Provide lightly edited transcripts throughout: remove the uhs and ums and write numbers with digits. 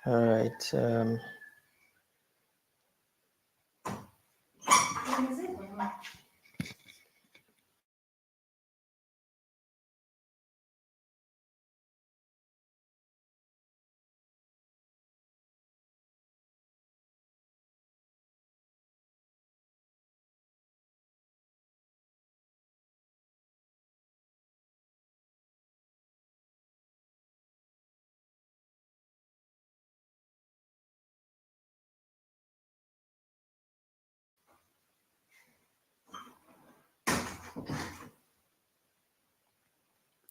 All right.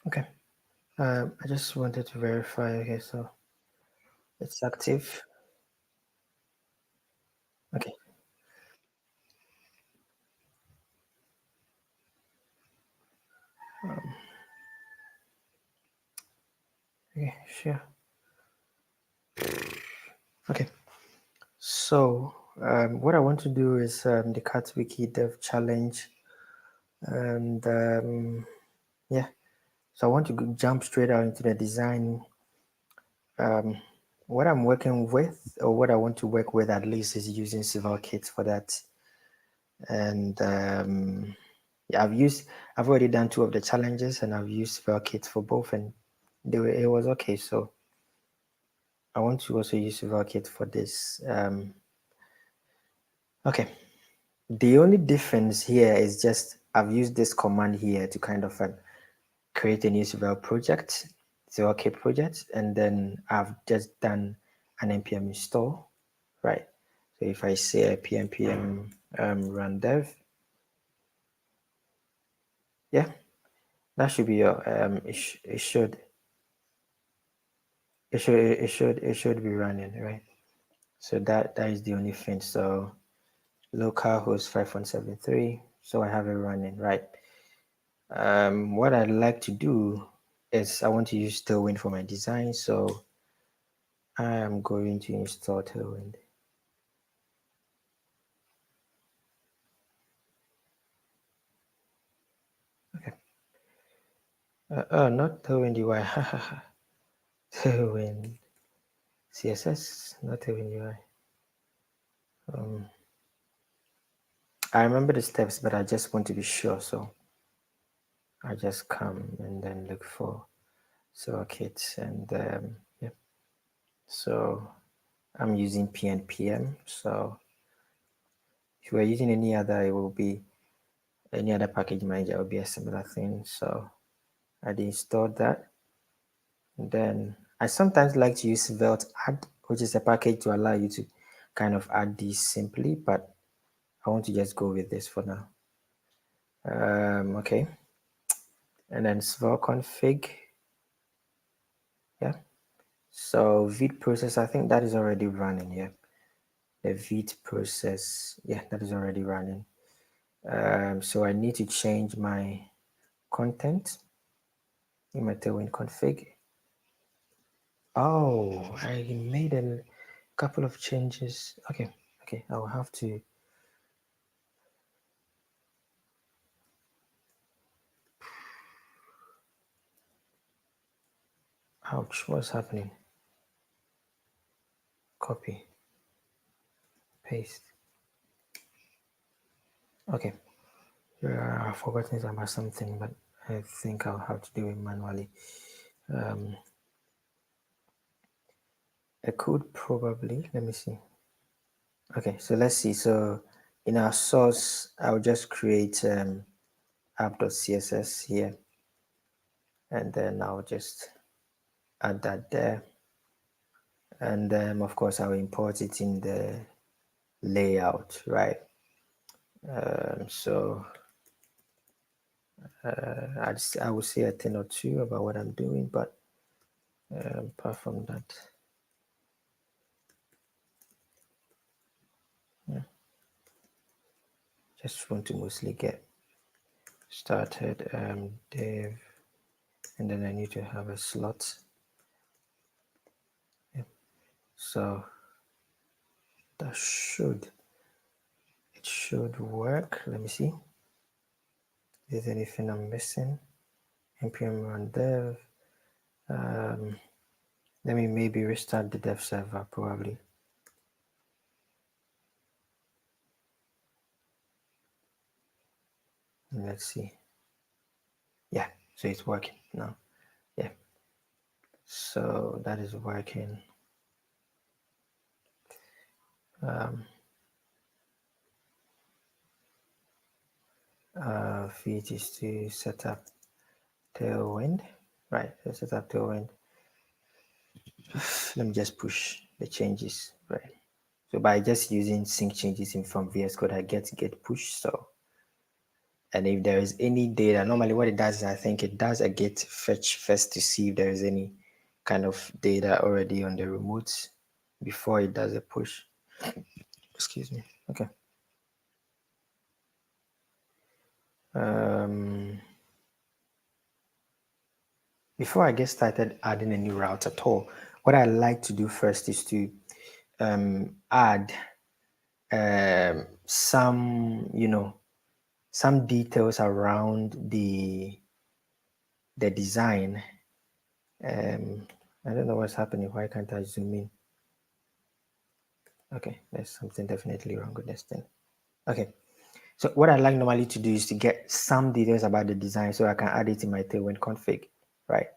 Okay. I just wanted to verify. Okay, so it's active. Okay. Okay. Sure. Okay. So what I want to do is the cat wiki dev challenge, and yeah. So I want to jump straight out into the design. What I'm working with, or what I want to work with at least, is using sveltekit for that. And yeah, I've already done 2 of the challenges, and I've used sveltekit for both, and it was okay. So I want to also use sveltekit for this. Okay. The only difference here is just I've used this command here to kind of create a new Svel project, sveltekit project, and then I've just done an npm install, right? So if I say npm run dev, yeah, that should be your it should be running, right? So that is the only thing. So localhost 5173. So I have it running, right? What I'd like to do is I want to use Tailwind for my design, so I am going to install Tailwind. Okay. Oh, not Tailwind UI. Tailwind CSS, not Tailwind UI. I remember the steps, but I just want to be sure, so I just come and then look for sveltekit, and yeah. So I'm using PNPM. So if you are using any other, it will be any other package manager will be a similar thing. So I installed that. And then I sometimes like to use Svelte add, which is a package to allow you to kind of add these simply, but I want to just go with this for now. Okay. And then Svelte config. Yeah. So Vite process, I think that is already running. Yeah. The Vite process, yeah, that is already running. So I need to change my content in my Tailwind config. Oh, I made a couple of changes. Okay, I'll have to. Ouch, what's happening? Copy, paste. Okay, yeah, I've forgotten about something, but I think I'll have to do it manually. A code probably, let me see. Okay, so let's see. So in our source, I'll just create app.css here, and then I'll just add that there. And then of course I'll import it in the layout, right? So I will say a thing or two about what I'm doing, but apart from that, yeah, just want to mostly get started. Dev, and then I need to have a slot. Yeah. So that should work. Let me see. Is there anything I'm missing? npm run dev. Let me maybe restart the dev server probably. Let's see. Yeah, so it's working now. Yeah, so that is working. Feat is to set up Tailwind, right? So set up Tailwind. Let me just push the changes, right? So by just using sync changes in from VS Code, I get push. So, and if there is any data, normally what it does is I think it does a get fetch first to see if there is any kind of data already on the remote before it does a push. Excuse me. Okay. Before I get started adding a new route at all, what I like to do first is to add some, some details around the design. I don't know what's happening. Why can't I zoom in? Okay, there's something definitely wrong with this thing. Okay, so what I like normally to do is to get some details about the design so I can add it in my Tailwind config, right?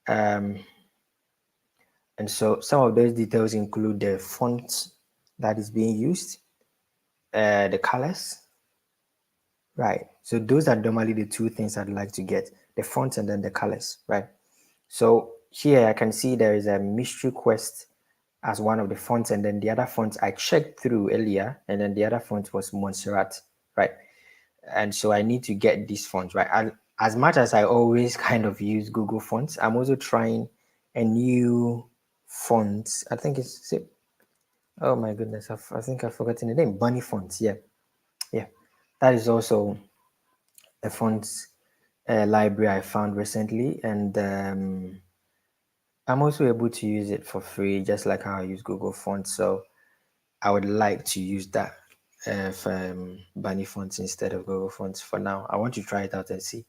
And so some of those details include the font that is being used, the colors, right? So those are normally the two things I'd like to get, the font and then the colors, right? So here I can see there is a mystery quest as one of the fonts, and then the other fonts I checked through earlier, and then the other font was Montserrat, right? And so I need to get these fonts, right? And as much as I always kind of use Google Fonts, I'm also trying a new font. I think it's, oh my goodness, I think I've forgotten the name. Bunny Fonts, yeah. Yeah. That is also a fonts library I found recently, and I'm also able to use it for free, just like how I use Google Fonts. So I would like to use that for Bunny Fonts instead of Google Fonts for now. I want to try it out and see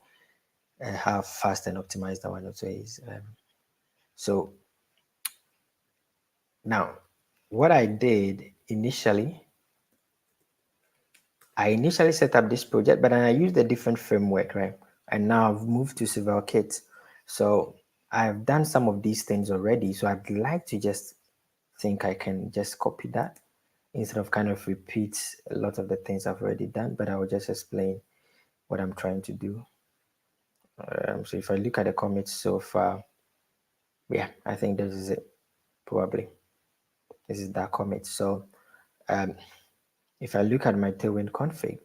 how fast and optimized that one also is. So now, what I did initially, I initially set up this project, but then I used a different framework, right? And now I've moved to sveltekit. So I've done some of these things already. So I'd like to just think I can just copy that instead of kind of repeat a lot of the things I've already done, but I will just explain what I'm trying to do. So if I look at the commits so far, yeah, I think this is it, probably. This is that commit. So if I look at my Tailwind config,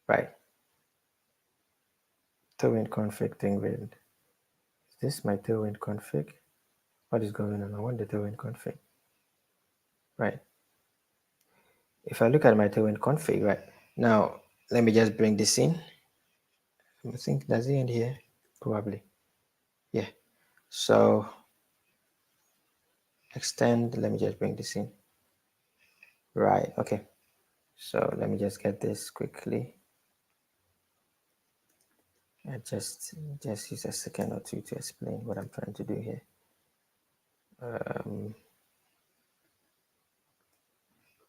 right? Tailwind config thing with, is this my Tailwind config? What is going on? I want the Tailwind config, right? If I look at my Tailwind config, right? Now, let me just bring this in. I think, does it end here? Probably. Yeah. So extend, let me just bring this in. Right, okay. So let me just get this quickly. I just use a second or two to explain what I'm trying to do here.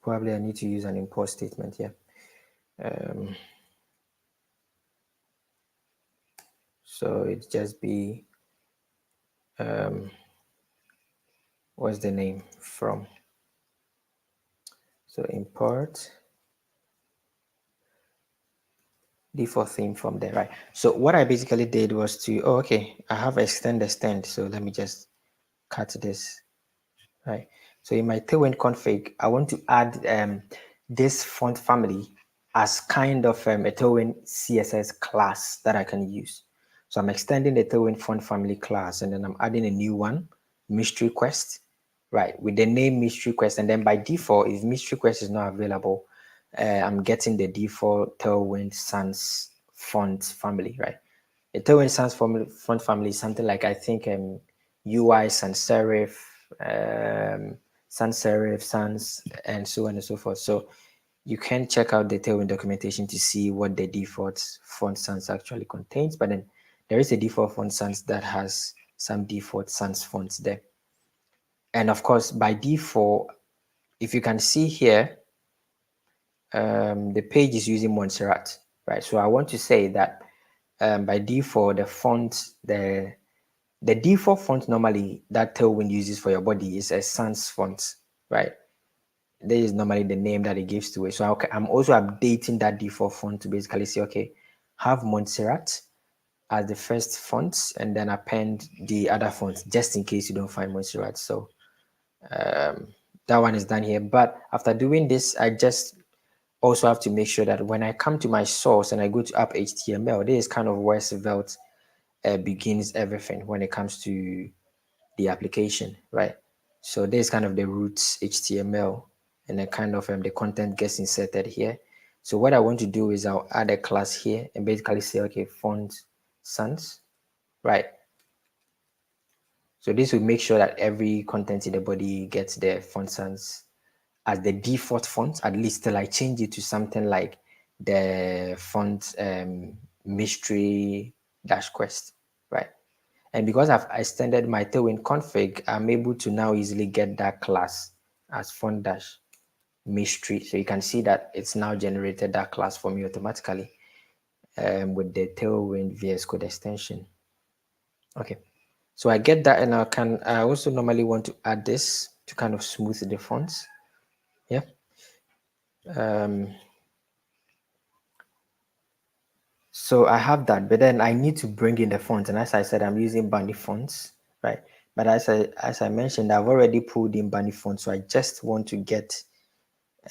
Probably I need to use an import statement here. So it just be, what's the name from? So import default theme from there, right? So what I basically did was to, oh, okay, I have extend. So let me just cut this, right? So in my Tailwind config, I want to add this font family as kind of a Tailwind CSS class that I can use. So I'm extending the Tailwind font family class, and then I'm adding a new one, mystery quest, right? With the name mystery quest, and then by default, if mystery quest is not available, I'm getting the default Tailwind Sans font family, right? The Tailwind Sans font family is something like, I think, UI sans serif, sans serif, sans, and so on and so forth. So you can check out the Tailwind documentation to see what the default font sans actually contains. But then there is a default font sans that has some default sans fonts there. And of course, by default, if you can see here, the page is using Montserrat, right? So I want to say that by default, the default font normally that Tailwind uses for your body is a sans font, right? This is normally the name that it gives to it. So I'm also updating that default font to basically say, okay, have Montserrat as the first font and then append the other fonts just in case you don't find Montserrat. So that one is done here. But after doing this, I just also have to make sure that when I come to my source and I go to app HTML, this is kind of where Svelte begins everything when it comes to the application, right? So this is kind of the roots HTML, and then kind of the content gets inserted here. So what I want to do is I'll add a class here and basically say, okay, font sans, right? So this will make sure that every content in the body gets the font sans as the default font, at least till I change it to something like the font mystery dash quest, right? And because I've extended my Tailwind config, I'm able to now easily get that class as font dash mystery. So you can see that it's now generated that class for me automatically with the Tailwind VS Code extension. Okay, so I get that, and I also normally want to add this to kind of smooth the fonts. Yeah. So I have that, but then I need to bring in the fonts. And as I said, I'm using Bunny fonts, right? But as I mentioned, I've already pulled in Bunny fonts. So I just want to get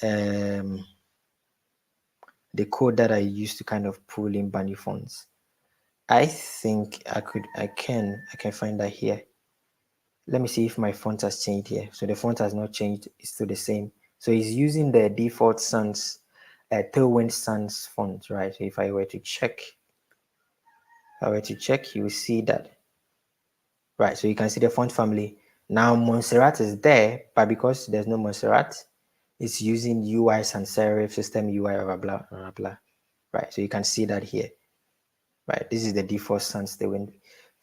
the code that I used to kind of pull in Bunny fonts. I think I can find that here. Let me see if my font has changed here. So the font has not changed, it's still the same. So it's using the default Sans, Tailwind Sans font, right? So if I were to check, you will see that, right? So you can see the font family. Now Montserrat is there, but because there's no Montserrat, it's using UI sans serif, system UI, blah, blah, blah, blah, right? So you can see that here, right? This is the default sans Tailwind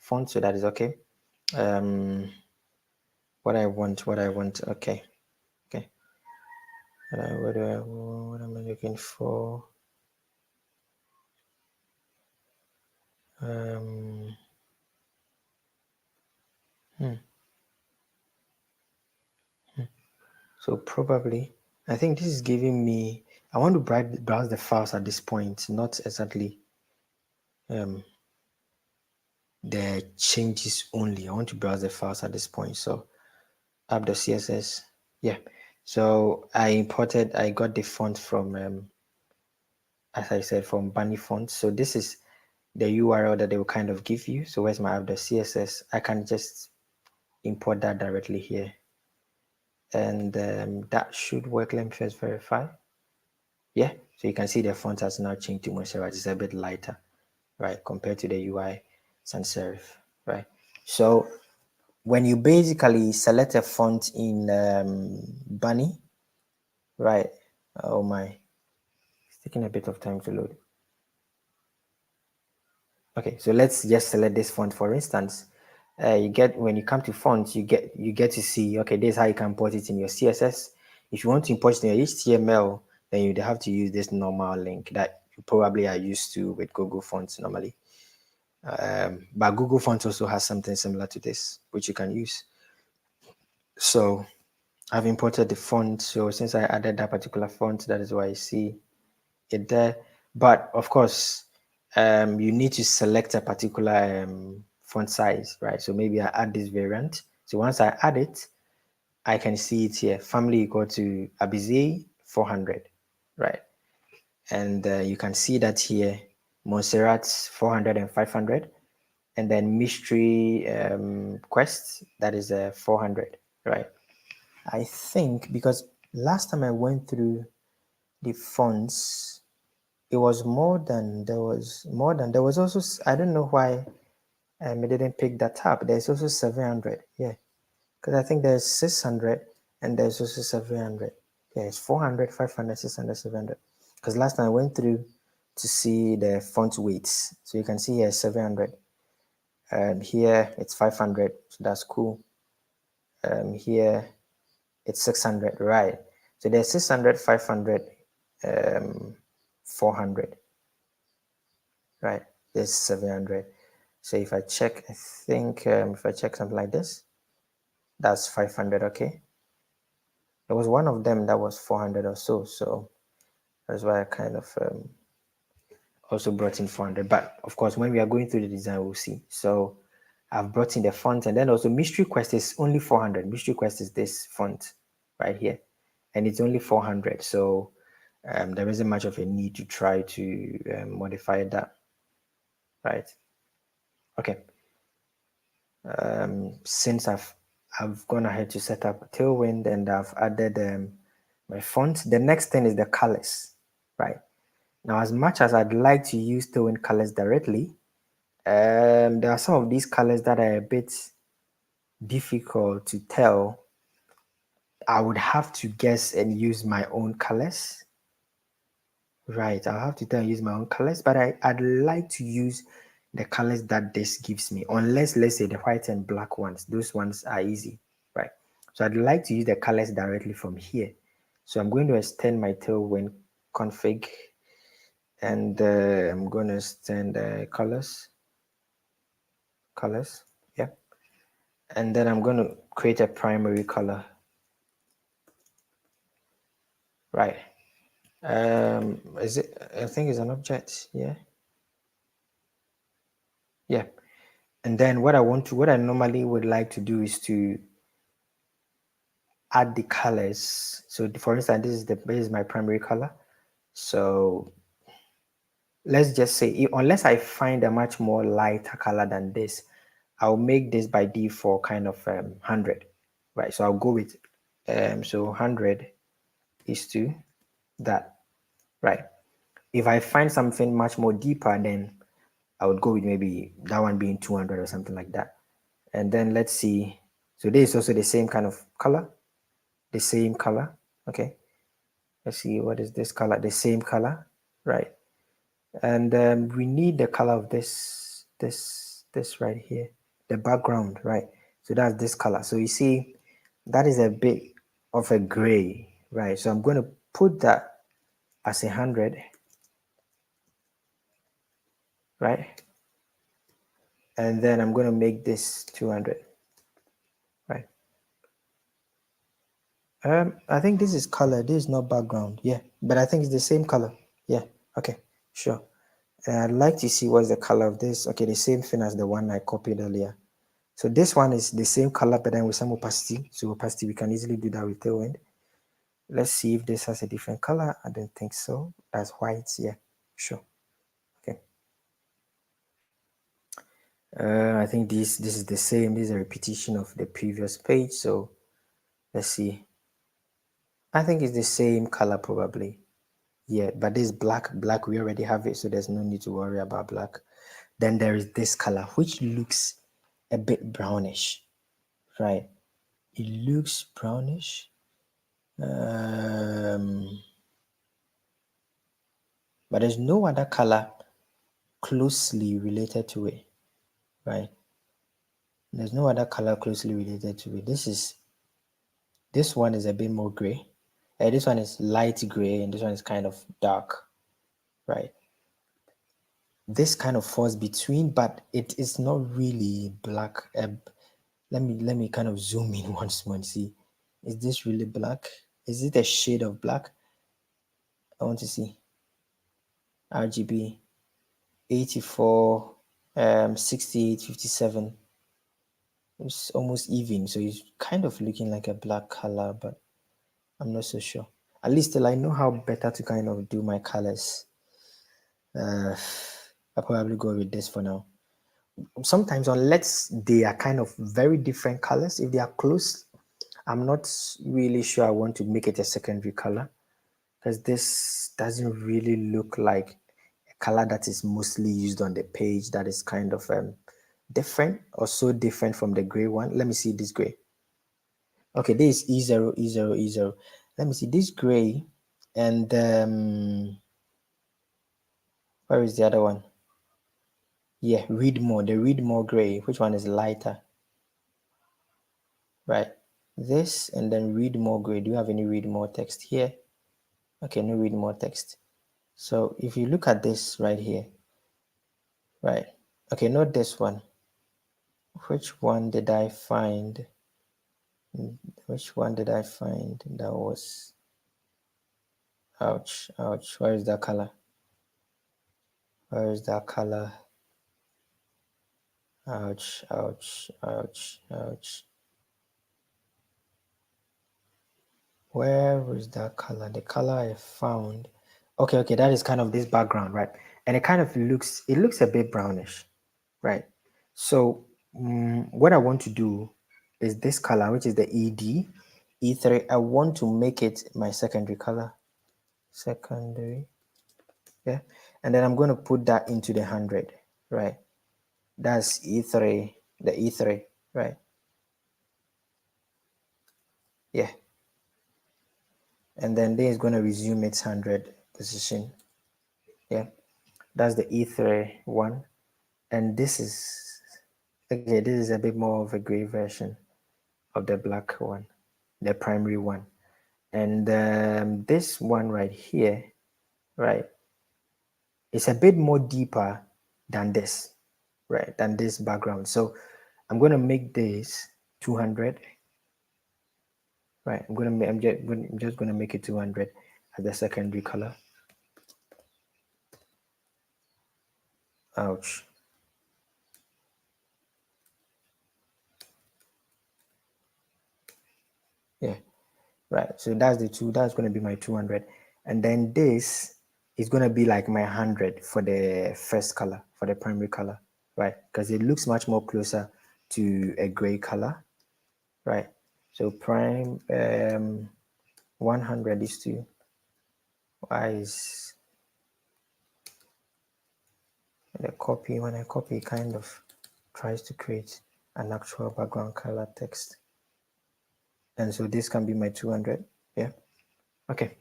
font, so that is okay. What I want, okay. Okay. What am I looking for? Um, so probably, I think this is giving me, I want to browse the files at this point, not exactly the changes only. I want to browse the files at this point. So app.css, yeah. So I got the font from, as I said, from Bunny Font. So this is the URL that they will kind of give you. So where's my app.css? I can just import that directly here. And that should work. Let me first verify. Yeah, so you can see the font has now changed to Montserrat. It's a bit lighter, right, compared to the UI sans serif, right? So when you basically select a font in Bunny, right? Oh my, it's taking a bit of time to load. Okay, so let's just select this font for instance. You get, when you come to fonts, you get to see, okay, this is how you can import it in your CSS. If you want to import it in your HTML, then you'd have to use this normal link that you probably are used to with Google Fonts normally. But Google Fonts also has something similar to this, which you can use. So I've imported the font. So since I added that particular font, that is why I see it there. But of course, you need to select a particular font size, right? So maybe I add this variant. So once I add it, I can see it here, family equal to Abize 400, right? And you can see that here, Montserrat 400 and 500, and then mystery quest, that is 400, right? I think because last time I went through the fonts, it was more than, there was also, I don't know why it didn't pick that up. There's also 700, yeah, because I think there's 600 and there's also 700. Yeah, it's 400, 500, 600, 700. Because last time I went through to see the font weights, so you can see here 700, and here it's 500, so that's cool. here it's 600, right? So there's 600, 500, 400, right? There's 700. So if I check, I think if I check something like this, that's 500, okay? There was one of them that was 400 or so, so that's why I kind of also brought in 400. But of course, when we are going through the design, we'll see. So I've brought in the font, and then also Mystery Quest is only 400. Mystery Quest is this font right here, and it's only 400. So there isn't much of a need to try to modify that, right? Okay. Since I've gone ahead to set up Tailwind and I've added my font, the next thing is the colors, right? Now, as much as I'd like to use Tailwind colors directly, there are some of these colors that are a bit difficult to tell. I would have to guess and use my own colors. Right, I'll have to tell and use my own colors, but I'd like to use the colors that this gives me, unless let's say the white and black ones. Those ones are easy, right? So I'd like to use the colors directly from here. So I'm going to extend my Tailwind config, and I'm going to extend colors, yeah. And then I'm going to create a primary color, right? Is it, I think it's an object, yeah. Yeah. And then what I normally would like to do is to add the colors. So for instance, this is my primary color. So let's just say, unless I find a much more lighter color than this, I'll make this by default kind of 100, right? So I'll go with, so 100 is to that, right? If I find something much more deeper, then I would go with maybe that one being 200 or something like that. And then let's see. So this is also the same kind of color, the same color. Okay. Let's see, what is this color? The same color, right? And we need the color of this right here, the background, right? So that's this color. So you see, that is a bit of a gray, right? So I'm going to put that as 100, right? And then I'm going to make this 200, right? I think this is color. This is not background. Yeah, but I think it's the same color. Yeah. Okay. Sure. I'd like to see what's the color of this. Okay, the same thing as the one I copied earlier. So this one is the same color, but then with some opacity. So opacity, we can easily do that with Tailwind. Let's see if this has a different color. I don't think so. That's white. Yeah, sure. Okay. I think this is the same. This is a repetition of the previous page. So let's see. I think it's the same color probably. Yeah, but this black, we already have it, so there's no need to worry about black. Then there is this color, which looks a bit brownish, right? It looks brownish. But there's no other color closely related to it, right? There's no other color closely related to it. This one is a bit more gray. This one is light gray, and this one is kind of dark, right? This kind of falls between, but it is not really black. Let me kind of zoom in once more and see. Is this really black? Is it a shade of black? I want to see. RGB 84, 68, 57. It's almost even, so it's kind of looking like a black color, but I'm not so sure. At least till I know how better to kind of do my colors. I'll probably go with this for now. Sometimes, unless they are kind of very different colors, if they are close, I'm not really sure I want to make it a secondary color, because this doesn't really look like a color that is mostly used on the page, that is kind of different, or so different from the gray one. Let me see this gray. Okay, this is E0, E0, E0. Let me see this gray, and where is the other one? Yeah, read more. The read more gray. Which one is lighter? Right. this and then read more gray. Do you have any read more text here? Okay, no read more text. So if you look at this right here, right? Okay, not this one. Which one did I find? Which one did I find that was, ouch, ouch, where is that color? Where is that color? Ouch, ouch, ouch, ouch. Where is that color? The color I found. Okay, okay, that is kind of this background, right? And it kind of looks, it looks a bit brownish, right? So what I want to do is this color, which is the E3. I want to make it my secondary color. Secondary, yeah. And then I'm going to put that into the 100, right? That's E3, the E3, right? Yeah. And then this is going to resume its 100 position. Yeah. That's the E3 one. And this is, okay, this is a bit more of a gray version of the black one, the primary one. And this one right here, right, is a bit more deeper than this, right, than this background. So I'm going to make this 200, right? I'm just going to make it 200 as the secondary color. Ouch. Yeah, right. So that's the two. That's going to be my 200, and then this is going to be like my 100 for the first color, for the primary color, right? Because it looks much more closer to a gray color, right? So prime 100 is to, why is the copy, when I copy, it kind of tries to create an actual background color text. And so this can be my 200. Yeah. Okay.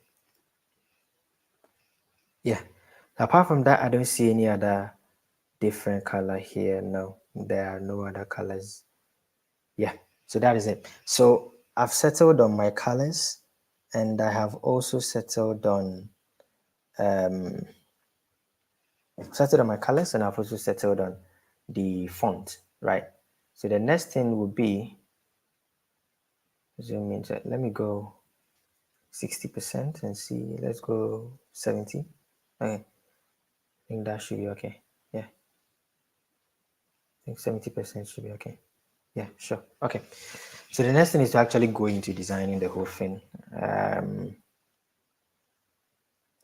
Yeah. Apart from that, I don't see any other different color here. No, there are no other colors. Yeah. So that is it. So I've settled on my colors, and I have also settled on my colors, and I've also settled on the font, right? So the next thing would be zoom in. Let me go 60% and see. Let's go 70. Okay, I think that should be okay. Yeah, I think 70% should be okay. Yeah, sure. Okay. So the next thing is to actually go into designing the whole thing.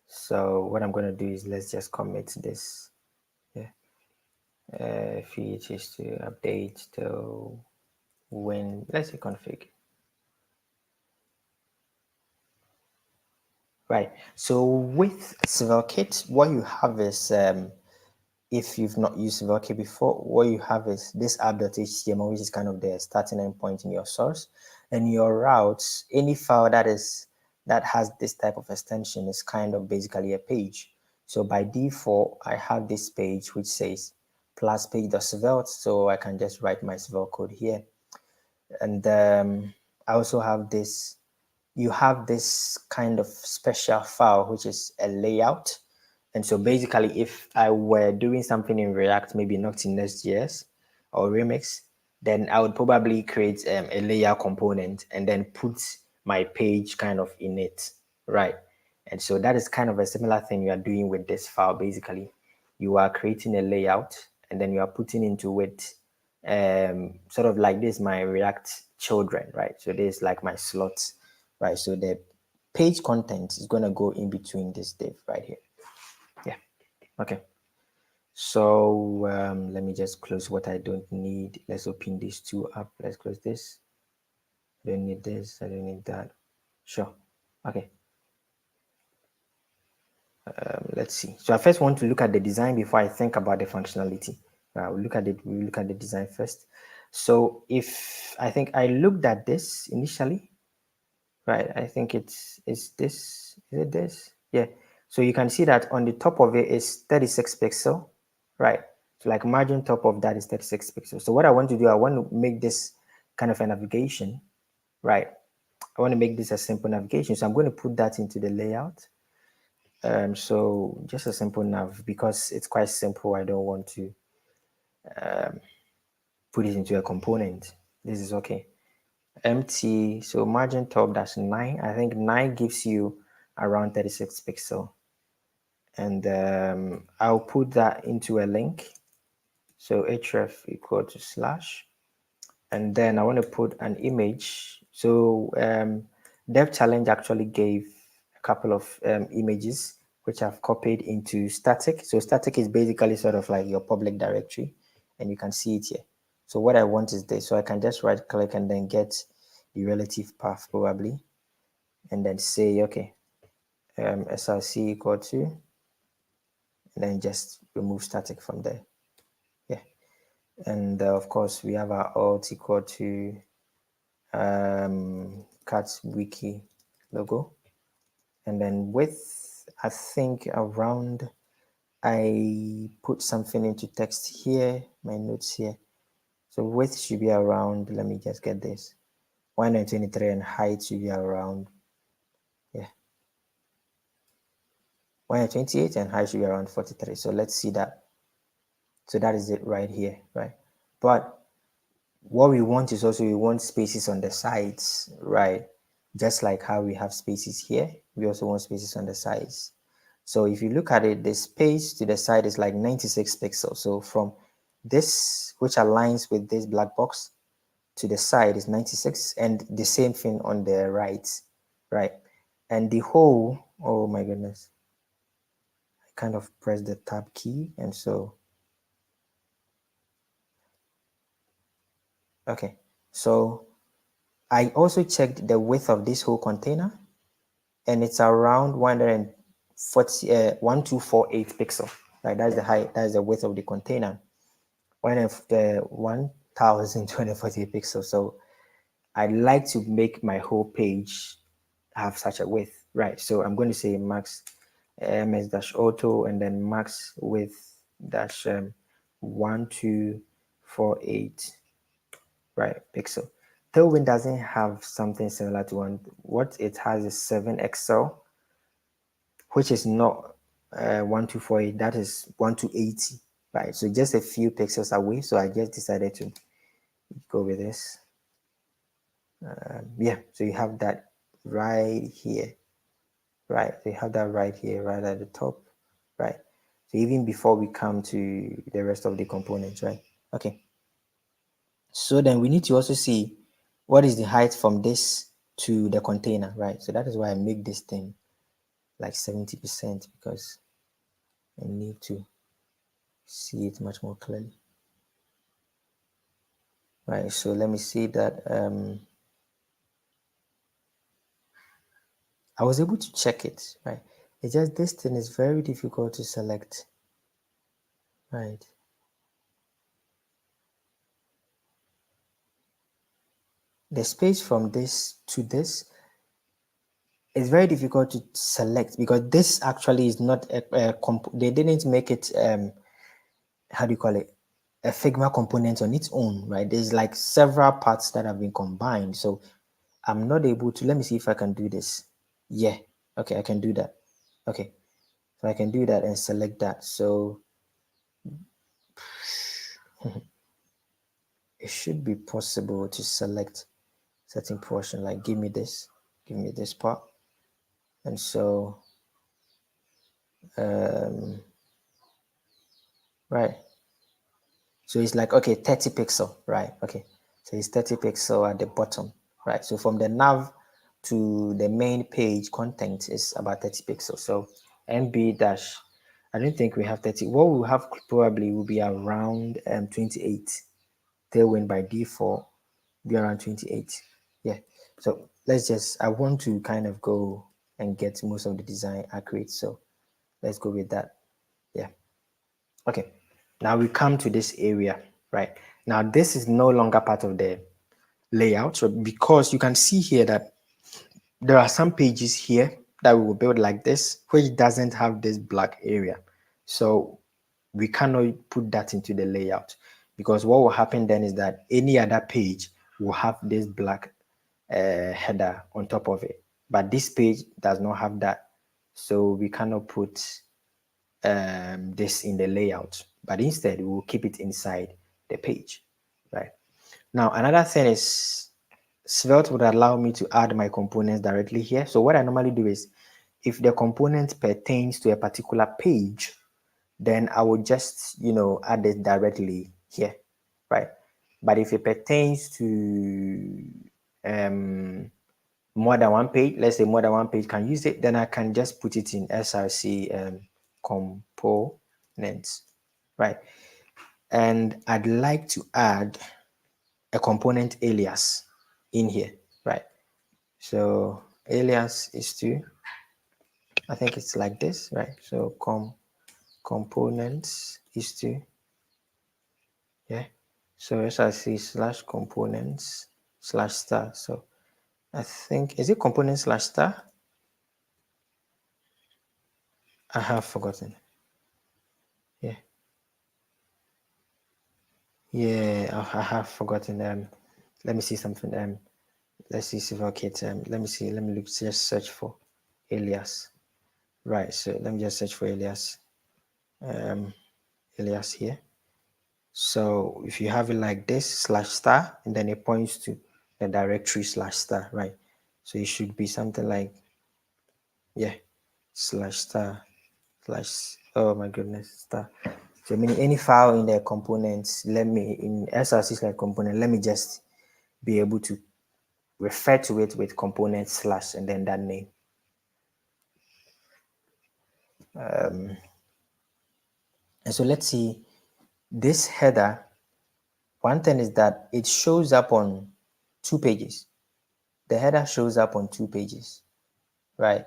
So what I'm going to do is let's just commit this. Yeah. Feed is to update to when, let's say config. Right. So with sveltekit, what you have is if you've not used sveltekit before, what you have is this app.html, which is kind of the starting end point in your source, and your routes. Any file that has this type of extension is kind of basically a page. So by default, I have this page which says plus page.svelte, so I can just write my svelte code here. And I also have this. You have this kind of special file which is a layout. And so basically, if I were doing something in React, maybe not in Next.js or Remix, then I would probably create a layer component and then put my page kind of in it, right? And so that is kind of a similar thing you are doing with this file. Basically, you are creating a layout and then you are putting into it sort of like this, my React children, right? So this is like my slots, right? So the page content is going to go in between this div right here. Yeah. Okay. So let me just close what I don't need. Let's open these two up. Let's close this. I don't need this. I don't need that. Sure. Okay. Let's see. So I first want to look at the design before I think about the functionality. We'll look at the design first. So if I think I looked at this initially, right? I think is this, is it this? Yeah. So you can see that on the top of it is 36 pixel, right? So like margin top of that is 36 pixels. So what I want to do, I want to make this kind of a navigation, right? I want to make this a simple navigation, so I'm going to put that into the layout. So just a simple nav, because it's quite simple. I don't want to put it into a component. This is okay. Empty, so margin top dash 9. I think 9 gives you around 36 pixel. And I'll put that into a link. So href equal to slash. And then I want to put an image. So Devchallenge actually gave a couple of images which I've copied into static. So static is basically sort of like your public directory, and you can see it here. So what I want is this. So I can just right click and then get the relative path probably, and then say, okay, src equal to, and then just remove static from there. Yeah. And of course we have our alt equal to cat wiki logo, and then width, I think around, I put something into text here, my notes here. So width should be around, let me just get this, 123, and height should be around, yeah, 128, and height should be around 43. So let's see that. So that is it right here, right? But what we want is also, we want spaces on the sides, right? Just like how we have spaces here, we also want spaces on the sides. So if you look at it, the space to the side is like 96 pixels. So from this, which aligns with this black box, to the side is 96, and the same thing on the right, right? And the whole, oh my goodness, I kind of pressed the tab key, and so, okay. So I also checked the width of this whole container, and it's around 1248 pixel. Right, that's the height, that's the width of the container. 1248 pixels. So I like to make my whole page have such a width, right? So I'm going to say max ms dash auto, and then max width dash 1248, right, pixel. Tailwind doesn't have something similar to one. What it has is 7XL, which is not 1248, that is 1280, right? So just a few pixels away. So I just decided to go with this. Yeah, so you have that right here, right? So you have that right here, right at the top, right? So even before we come to the rest of the components, right? Okay. So then we need to also see what is the height from this to the container, right? So that is why I make this thing like 70%, because I need to see it much more clearly. Right, so let me see that. I was able to check it, right? It's just this thing is very difficult to select, right? The space from this to this is very difficult to select, because this actually is not they didn't make it how do you call it, a Figma component on its own, right? There's like several parts that have been combined, so I'm not able to. Let me see if I can do this. Yeah, okay, I can do that. Okay, so I can do that and select that. So it should be possible to select certain portion, like give me this part. And so right, so it's like, okay, 30 pixel, right? Okay, so it's 30 pixel at the bottom, right? So from the nav to the main page content is about 30 pixels. So nb dash, I don't think we have 30. What we have probably will be around 28. Tailwind by default be around 28. Yeah, so let's just, I want to kind of go and get most of the design accurate, so let's go with that. Yeah, okay, now we come to this area, right? Now this is no longer part of the layout, so because you can see here that there are some pages here that we will build like this, which doesn't have this black area, so we cannot put that into the layout, because what will happen then is that any other page will have this black header on top of it. But this page does not have that, so we cannot put this in the layout, but instead we will keep it inside the page, right? Now, another thing is Svelte would allow me to add my components directly here. So what I normally do is, if the component pertains to a particular page, then I will just, add it directly here, right? But if it pertains to more than one page, let's say more than one page can use it, then I can just put it in src components, right? And I'd like to add a component alias in here, right? So alias is to, I think it's like this, right? So components is to, yeah. So src slash components slash star. So I think, is it component slash star? I have forgotten. Yeah. Yeah, I have forgotten. Let me see something. Let's see sveltekit. Let me see. Let me look, just search for alias. Right. So let me just search for alias. Alias here. So if you have it like this slash star, and then it points to the directory slash star, right? So it should be something like, yeah, slash star slash. Oh my goodness, star. So meaning any file in the components, let me in src like component, let me just be able to refer to it with component slash and then that name. And so let's see this header. One thing is that it shows up on 2 pages. The header shows up on 2 pages, right?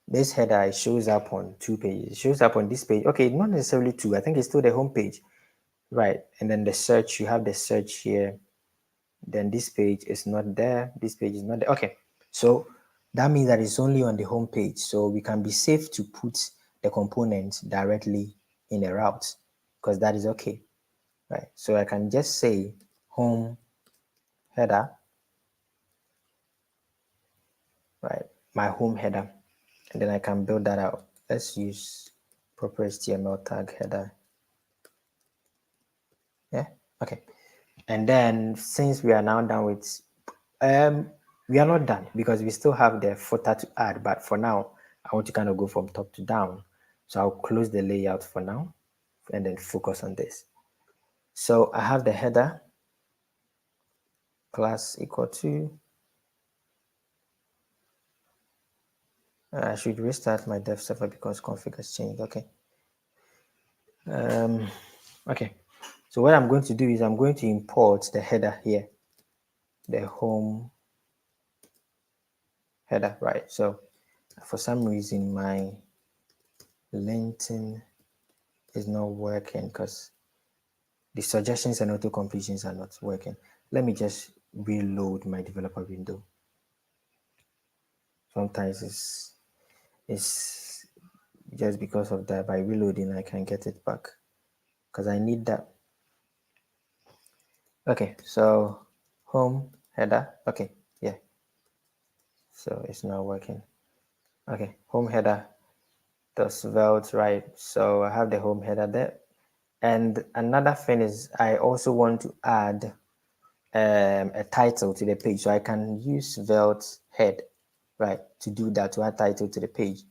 This header shows up on 2 pages. It shows up on this page. Okay, not necessarily 2. I think it's still the home page, right? And then the search, you have the search here. Then this page is not there. This page is not there. Okay, so that means that it's only on the home page. So we can be safe to put the component directly in a route because that is okay, right? So I can just say home header, right? My home header, and then I can build that out. Let's use proper HTML tag header. Yeah, okay. And then since we are now done with we are not done because we still have the footer to add, but for now I want to kind of go from top to down. So I'll close the layout for now and then focus on this. So I have the header class equal to, I should restart my dev server because config has changed. Okay. Okay. So what I'm going to do is I'm going to import the header here, the home header, right? So for some reason my linting is not working because the suggestions and auto completions are not working. Let me just reload my developer window. Sometimes it's just because of that. By reloading, I can get it back because I need that. Okay, so home header. Okay, yeah. So it's not working. Okay, home header. The svelte, right? So I have the home header there. And another thing is I also want to add a title to the page. So I can use svelte head, right, to do that, to add title to the page.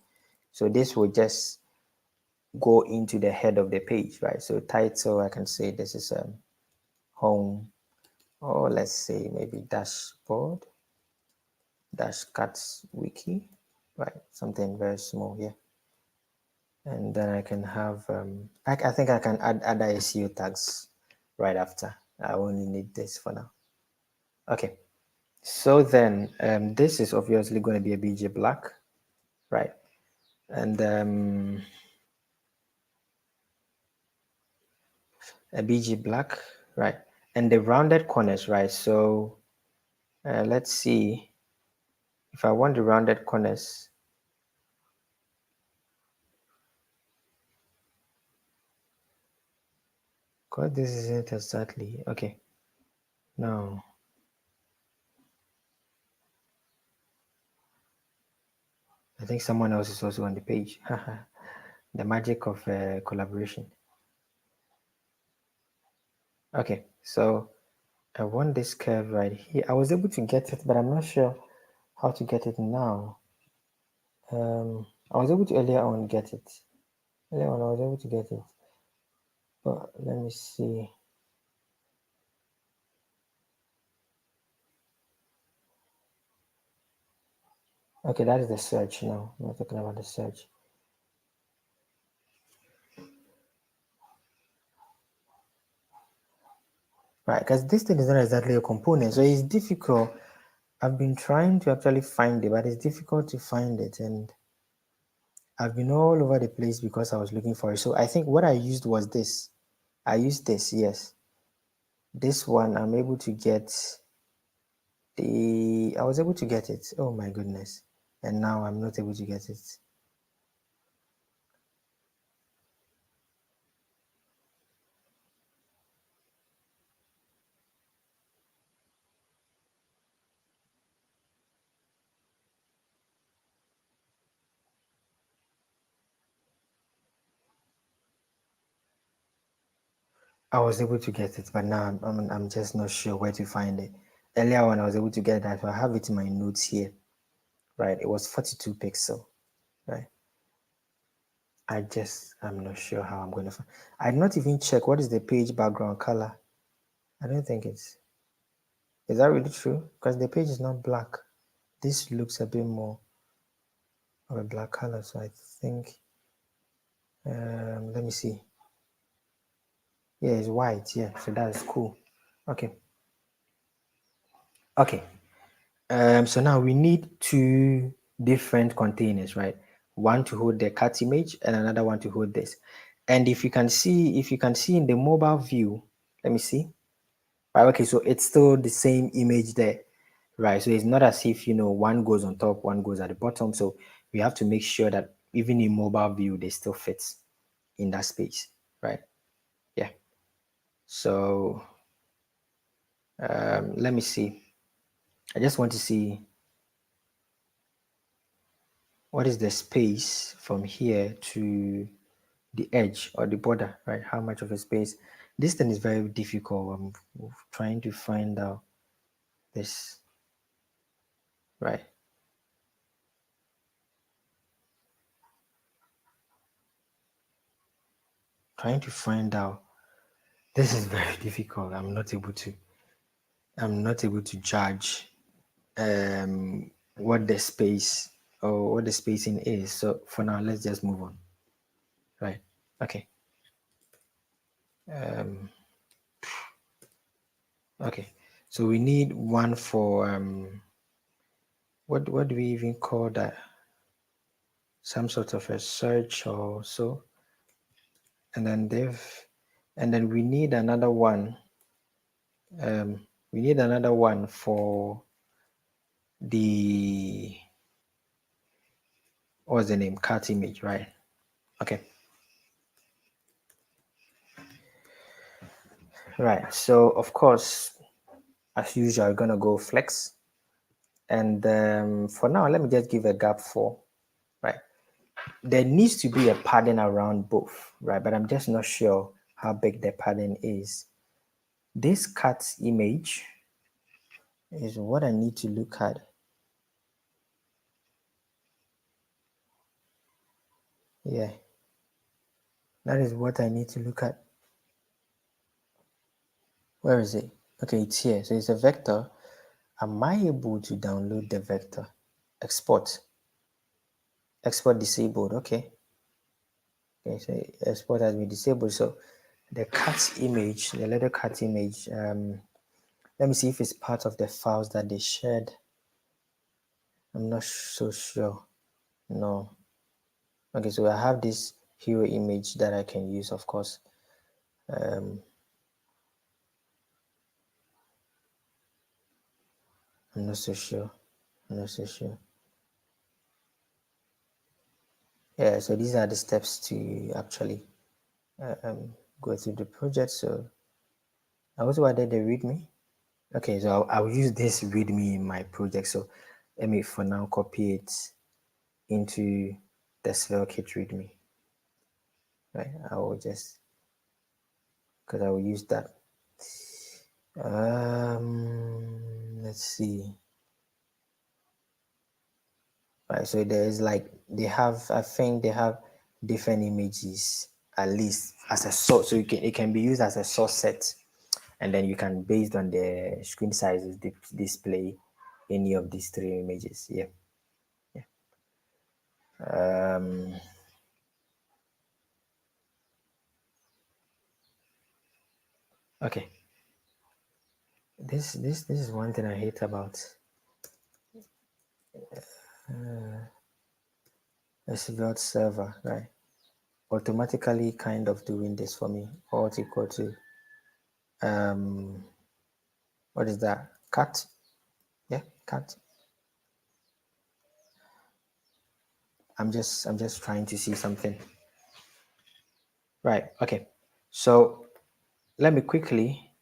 So this will just go into the head of the page, right? So title, I can say this is home, or let's say maybe dashboard, cats wiki, right? Something very small here. And then I can have, I think I can add other SEO tags right after. I only need this for now. Okay. So then this is obviously going to be a BG black, right? And a BG black, right? And the rounded corners, right? So let's see if I want the rounded corners. God, this isn't exactly okay. No. I think someone else is also on the page. The magic of collaboration. Okay, so I want this curve right here. I was able to get it, but I'm not sure how to get it now. I was able to earlier on get it. Earlier on, I was able to get it. But let me see. Okay, that is the search now. I'm not talking about the search. Right, because this thing is not exactly a component, so it's difficult. I've been trying to actually find it, but it's difficult to find it, and I've been all over the place because I was looking for it. So I think what I used was this. I used this, yes. This one, I'm able to get I was able to get it. Oh my goodness. And now I'm not able to get it. I was able to get it, but now I'm just not sure where to find it. Earlier on, I was able to get that, so I have it in my notes here. Right, it was 42 pixel. Right, I'm not sure how I'm going to find. I did not even check what is the page background color. I don't think it's. Is that really true? Because the page is not black. This looks a bit more of a black color, so I think. Let me see. Yeah, it's white. Yeah, so that's cool. Okay. Okay. So now we need two different containers, right? One to hold the cat image and another one to hold this. And if you can see in the mobile view, let me see. Right, okay, so it's still the same image there, right? So it's not as if one goes on top, one goes at the bottom. So we have to make sure that even in mobile view, they still fit in that space, right? Yeah. So let me see. I just want to see what is the space from here to the edge or the border, right? How much of a space? This thing is very difficult. I'm trying to find out this, right? Trying to find out. This is very difficult. I'm not able to judge what the space or what the spacing is. So for now, let's just move on. Right. Okay. Okay. So we need one for what do we even call that? Some sort of a search or so. And then we need another one. We need another one for the what's the name? Cat image, right? Okay. Right. So of course, as usual, I'm gonna go flex. And for now, let me just give a gap for, right? There needs to be a padding around both, right? But I'm just not sure how big the padding is. This cat image is what I need to look at. Yeah, that is what I need to look at. Where is it? Okay, it's here. So it's a vector. Am I able to download the vector? Export. Export disabled. Okay. Okay, so export has been disabled. So the cat image, the little cat image, let me see if it's part of the files that they shared. I'm not so sure. No. Okay, so I have this hero image that I can use, of course. I'm not so sure. I'm not so sure. Yeah, so these are the steps to actually go through the project. So I also added the README. Okay, so I'll use this README in my project. So let me for now copy it into the sveltekit readme. Right, I will just, because I will use that. Let's see. Right, so there's like, they have, I think they have different images at least as a source, so it can be used as a source set, and then you can, based on the screen sizes, display any of these three images. Yeah. Okay, this is one thing I hate about a Svelte server, right? Automatically kind of doing this for me. Alt equal to what is that? Cut? Yeah, cut. I'm just trying to see something. Right, okay. So let me quickly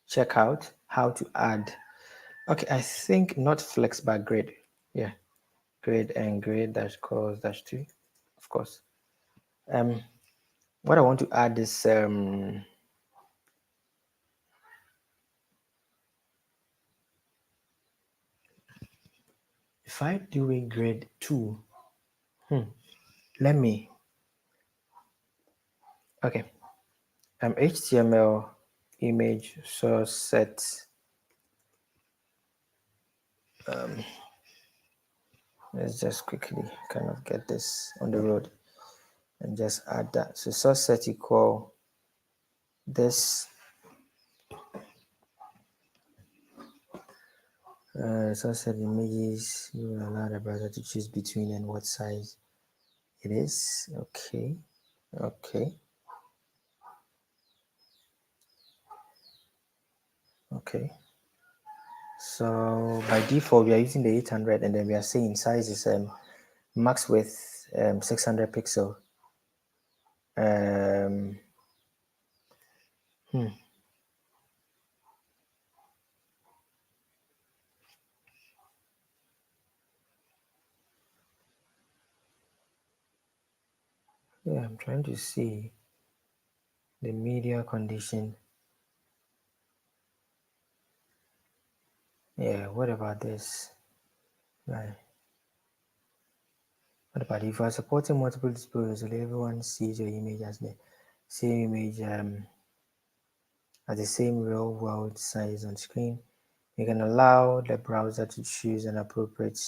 check out how to add. Okay, I think not flex but grid. Yeah. Grid and grid dash cause dash 2, of course. What I want to add is if I do a grid 2, let me, okay, HTML image source set, let's just quickly kind of get this on the road and just add that. So source set equal this source set images. You will allow the browser to choose between and what size it is. Okay, okay, okay. So by default we are using the 800, and then we are saying size is max width 600 pixel. Yeah, I'm trying to see the media condition. Yeah, what about this? Right. What about if you are supporting multiple displays, so everyone sees your image as the same image at the same real world size on screen? You can allow the browser to choose an appropriate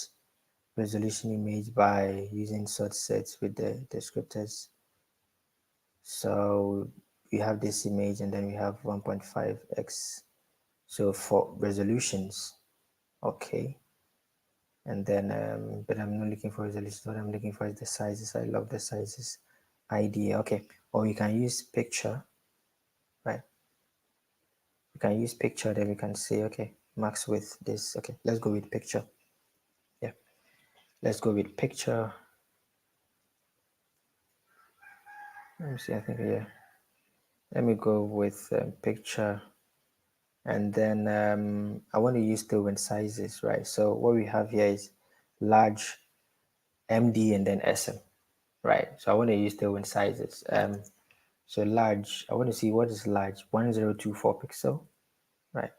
resolution image by using sort sets with the descriptors. So we have this image, and then we have 1.5x. So for resolutions, okay. And then, but I'm not looking for resolution. What I'm looking for is the sizes. I love the sizes idea. Okay, or you can use picture, right? You can use picture, then we can say, okay, max width this. Okay, let's go with picture. Yeah, let's go with picture. Let me see, I think, yeah. Let me go with picture. And then I want to use tailwind sizes, right? So what we have here is large, MD, and then SM, right? So I want to use tailwind sizes. So large, I want to see what is large, 1024 pixel, right?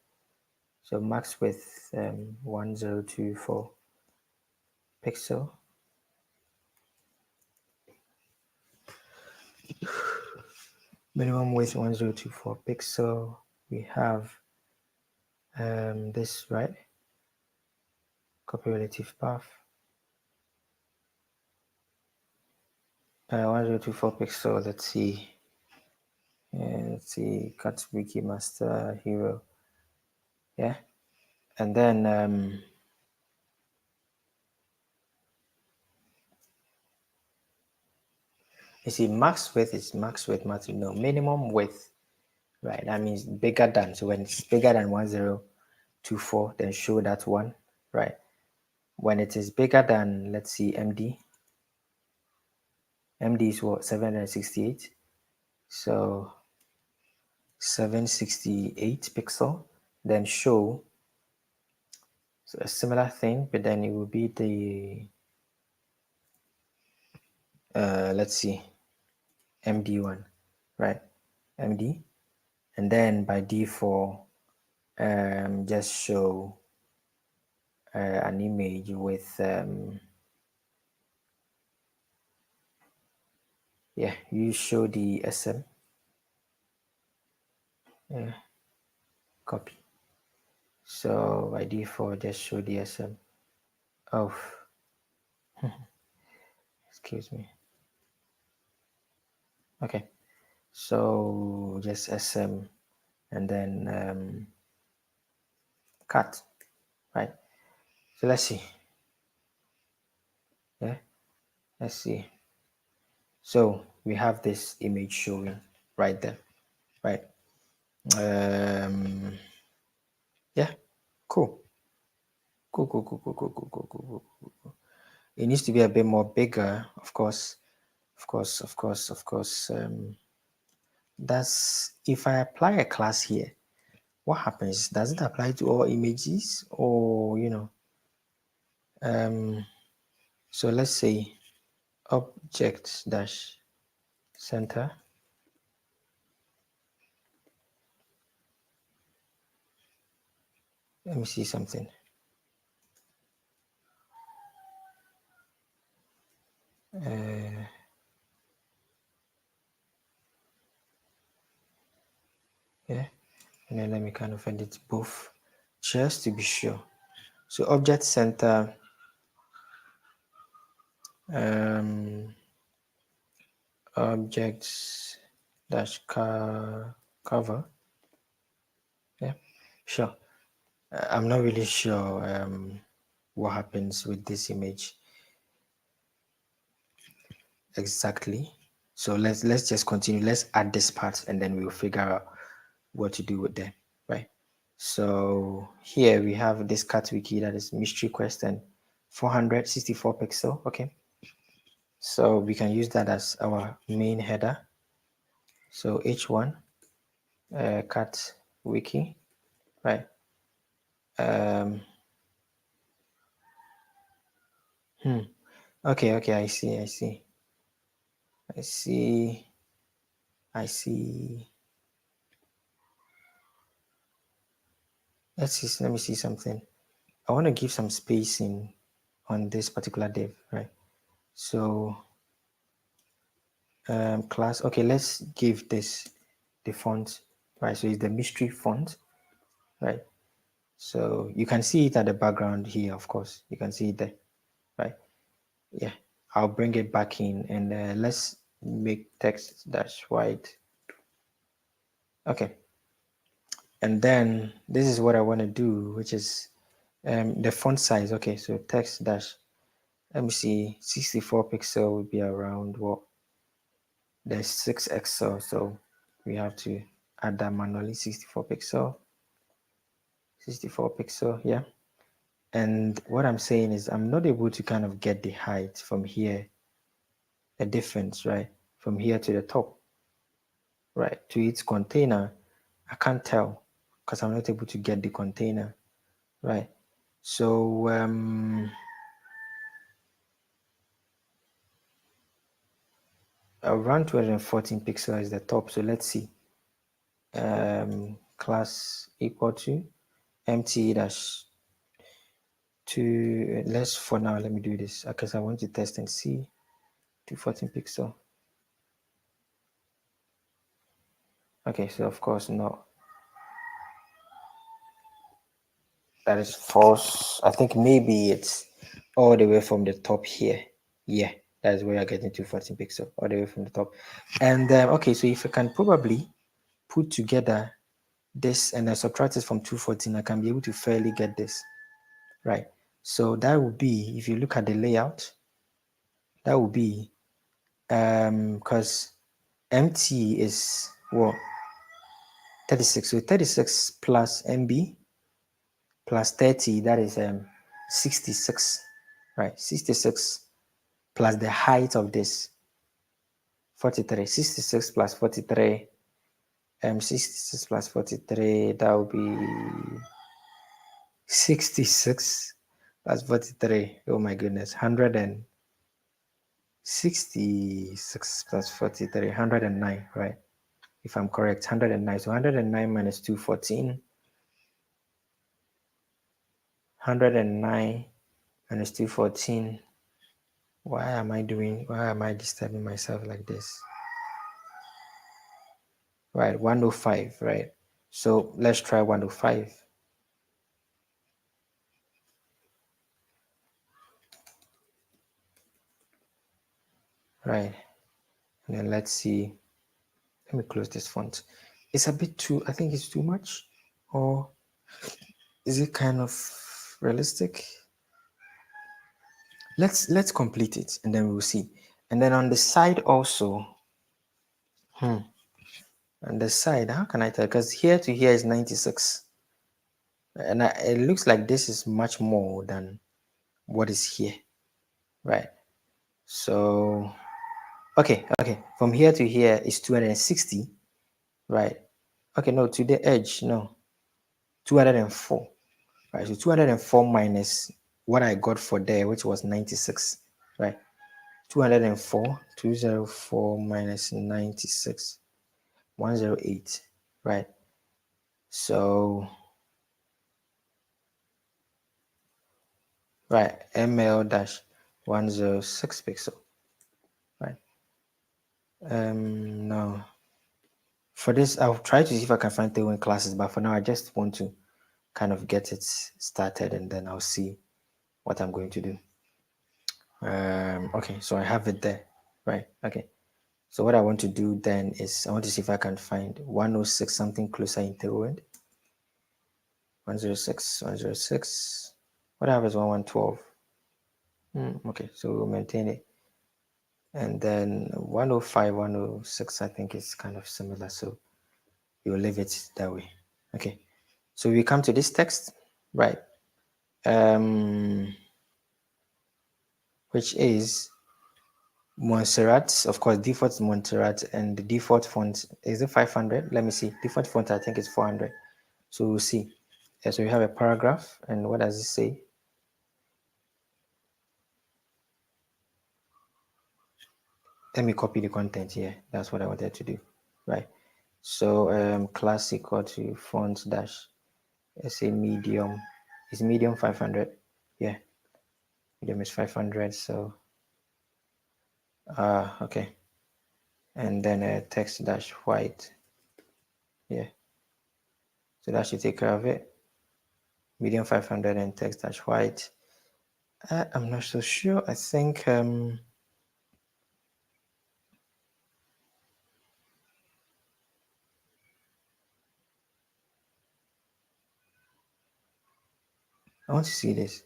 So max width 1024 pixel. Minimum width 1024 pixel. We have this, right? Copy relative path. 1024 pixel. Let's see. Let's see. Cut Wiki master hero. Yeah. And then you see, max width is max width, no, minimum width, right? That means bigger than. So when it's bigger than 1024, then show that one, right? When it is bigger than, let's see, MD is what, 768? So 768 pixel, then show, so a similar thing, but then it will be the let's see, MD1, right? MD, and then by default, just show an image with yeah, you show the SM, yeah, copy. So by default, just show the SM. Oh, excuse me. Okay, so just SM and then cut, right? So let's see. Yeah, let's see. So we have this image showing right there, right? Yeah, cool. Cool. It needs to be a bit more bigger, of course. That's if I apply a class here, what happens? Does it apply to all images or so let's say object dash center. Let me see something. Yeah, and then let me kind of edit both just to be sure. So object center objects dash cover. Yeah, sure. I'm not really sure what happens with this image exactly. So let's just continue. Let's add this part and then we'll figure out what to do with them, right? So here we have this cat wiki that is mystery quest and 464 pixel. Okay, so we can use that as our main header. So h1 cat wiki, right? Okay, I see. Let me see something. I want to give some spacing on this particular div, right? So class, okay, let's give this the font, right? So it's the mystery font, right? So you can see it at the background here, of course. You can see it there, right? Yeah, I'll bring it back in and let's make text dash white. Okay, and then this is what I want to do, which is the font size. Okay, so text dash, let me see, 64 pixel would be around what? There's 6 pixel, so we have to add that manually. 64 pixel, yeah. And what I'm saying is I'm not able to kind of get the height from here, the difference, right? From here to the top, right? To its container, I can't tell because I'm not able to get the container, right? So around 214 pixels is the top. So let's see. Class equal to empty dash to let's for now let me do this because I want to test and see 214 pixel. Okay, so of course no, that is false. I think maybe it's all the way from the top here. Yeah, that's where you're getting 214 pixel all the way from the top. And okay, so if I can probably put together this and I subtract it from 214, I can be able to fairly get this, right? So that would be, if you look at the layout, that would be because MT is what, 36. So 36 plus MB plus 30, that is 66, right? 66 plus the height of this 43. 66 plus 43, 66 plus 43, that would be 66 plus 43. Oh my goodness, 100 and 66 plus 43, 109, right? If I'm correct, 109. So 109 minus 214. 109 minus 214. Why am I disturbing myself like this? Right, 105, right? So let's try 105. Right, and then let's see. Let me close this font. It's a bit too, I think it's too much. Or is it kind of realistic? Let's complete it and then we'll see. And then on the side also, on the side, how can I tell? Because here to here is 96. And it looks like this is much more than what is here, right? So, okay. From here to here is 260, right? Okay, no, to the edge, no, 204, right? So 204 minus what I got for there, which was 96, right? 204 minus 96, 108, right? So, right, ml dash 106 pixel, right? No. For this, I'll try to see if I can find Tailwind classes, but for now, I just want to kind of get it started and then I'll see what I'm going to do. Okay, so I have it there, right? Okay. So what I want to do then is I want to see if I can find 106, something closer in Tailwind. 106, 106. What I have is 1112. Okay, so we'll maintain it. And then 105, 106, I think is kind of similar. So you'll leave it that way. Okay. So we come to this text, right? Which is Montserrat, of course, default Montserrat, and the default font is it 500? Let me see. Default font, I think it's 400. So we'll see. So we have a paragraph, and what does it say? Let me copy the content here. That's what I wanted to do, right? So class equal to font dash. Let's say medium. Is medium 500? Yeah, medium is 500. So okay, and then text dash white. Yeah, so that should take care of it. Medium 500 and text dash white. I'm not so sure. I think I want to see this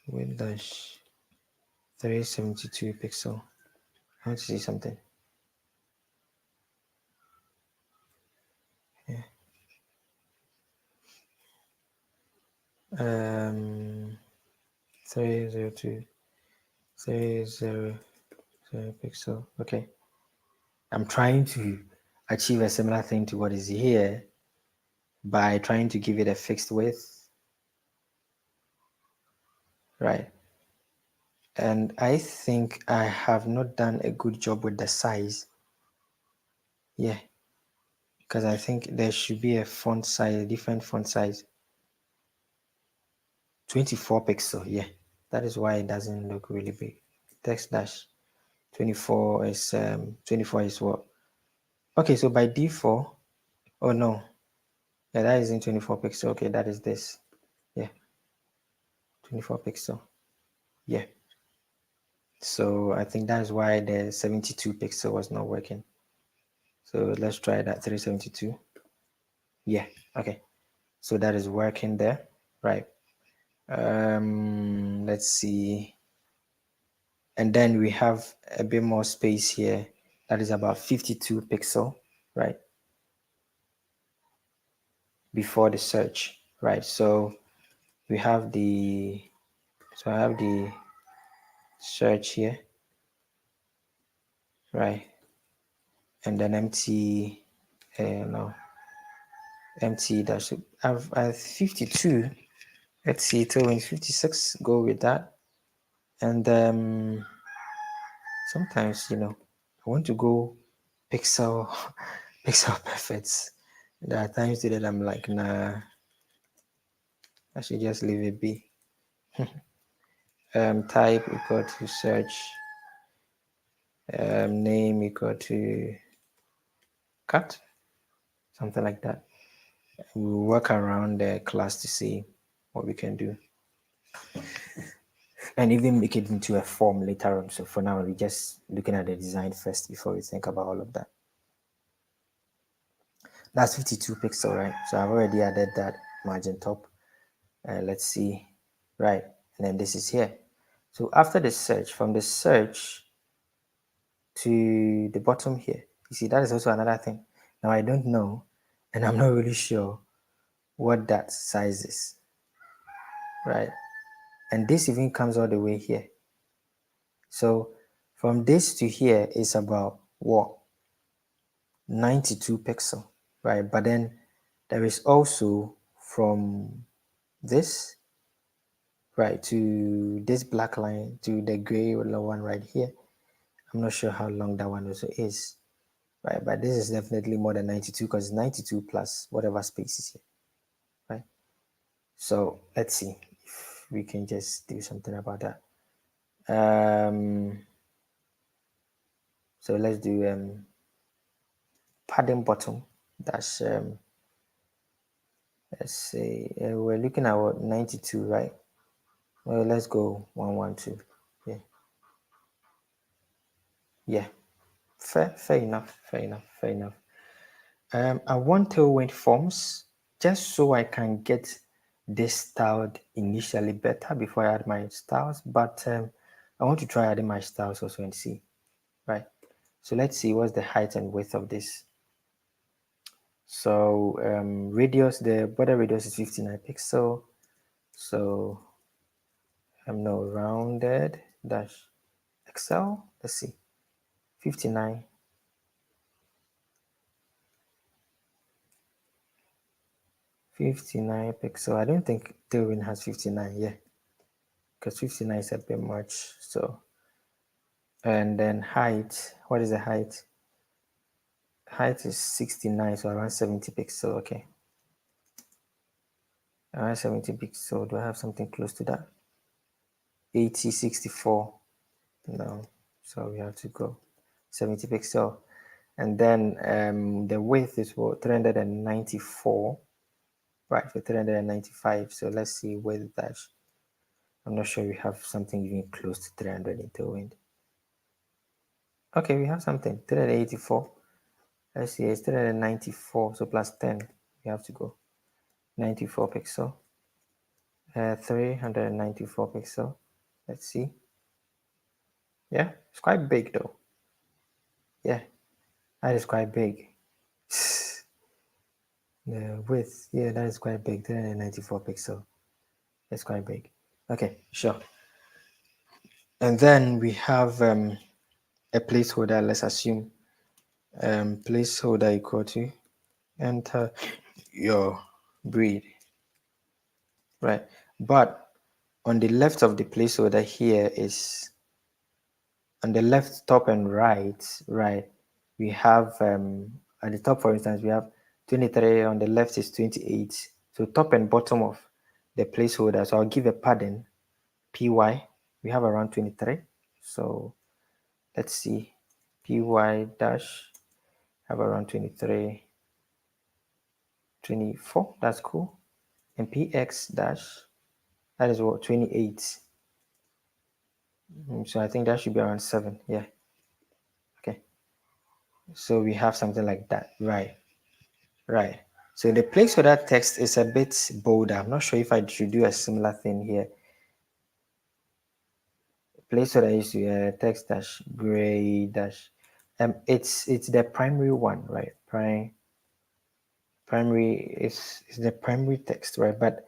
with dash 372 pixel. I want to see something. Yeah. 302 300 pixel. Okay. I'm trying to achieve a similar thing to what is here by trying to give it a fixed width, right? And I think I have not done a good job with the size. Yeah, because I think there should be a font size, a different font size. 24 pixel, yeah. That is why it doesn't look really big. Text dash 24 is what? Okay, so by default, oh no. Yeah, that isn't 24 pixel. Okay, that is this. Yeah. 24 pixel. Yeah. So I think that's why the 72 pixel was not working. So let's try that 372. Yeah, okay. So that is working there, right? Let's see. And then we have a bit more space here. That is about 52 pixel, right? Before the search, right? So we have I have the search here, right? And then empty, no, empty dash. I've 52. Let's see, Tailwind 56, go with that. And sometimes, I want to go pixel pixel perfect. There are times that I'm like, nah, I should just leave it be. Type equal to search, name equal to cut, something like that. We'll work around the class to see what we can do, and even make it into a form later on. So for now, we're just looking at the design first before we think about all of that. That's 52 pixel, right? So I've already added that margin top. Let's see, right? And then this is here. So after the search, from the search to the bottom here, you see that is also another thing. Now I don't know, and I'm not really sure what that size is, right? And this even comes all the way here. So from this to here is about what? 92 pixel, right? But then there is also from this, right, to this black line to the gray one right here. I'm not sure how long that one also is, right? But this is definitely more than 92 because it's 92 plus whatever space is here, right? So let's see if we can just do something about that. So let's do padding bottom. That's let's say we're looking at what 92, right? Well, let's go 112. Yeah, yeah. Fair enough. Fair enough. Fair enough. I want tailwind forms just so I can get this styled initially better before I add my styles. But I want to try adding my styles also and see, right? So let's see what's the height and width of this. So radius, the border radius is 59 pixel. So I'm no rounded dash Excel. Let's see, 59. 59 pixel. I don't think Tailwind has 59, yeah, because 59 is a bit much. So, and then height, what is the height? Height is 69, so around 70 pixel. Okay, around 70 pixel. Do I have something close to that? 80, 64. No, so we have to go 70 pixel. And then the width is what, 394, right, for 395. So let's see width dash. I'm not sure we have something even close to 300 in Tailwind. Okay, we have something, 384. Let's see, it's 394, so plus 10, we have to go. 94 pixel, 394 pixel. Let's see. Yeah, it's quite big though. Yeah, that is quite big. The width, yeah, that is quite big, 394 pixel. That's quite big. Okay, sure. And then we have a placeholder, let's assume placeholder equal to enter your breed, right? But on the left of the placeholder here is on the left, top and right, we have at the top, for instance, we have 23, on the left is 28. So top and bottom of the placeholder. So I'll give a padding py. We have around 23. So let's see, py dash have around 23, 24. That's cool. And px dash, that is what, 28. So I think that should be around 7. Yeah. Okay. So we have something like that. Right. Right. So the place for that text is a bit bolder. I'm not sure if I should do a similar thing here. Place for that is text dash gray dash. It's the primary one, right? Primary is the primary text, right? But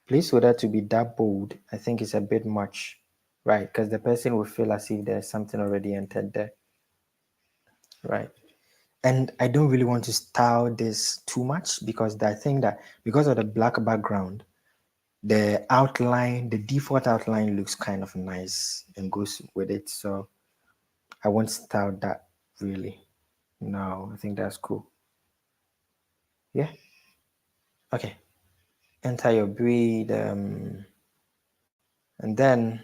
place for that to be that bold, I think is a bit much, right? Because the person will feel as if there's something already entered there, right? And I don't really want to style this too much because I think that because of the black background, the outline, the default outline looks kind of nice and goes with it. So I won't style that really. No, I think that's cool. Yeah. Okay. Enter your breed, and then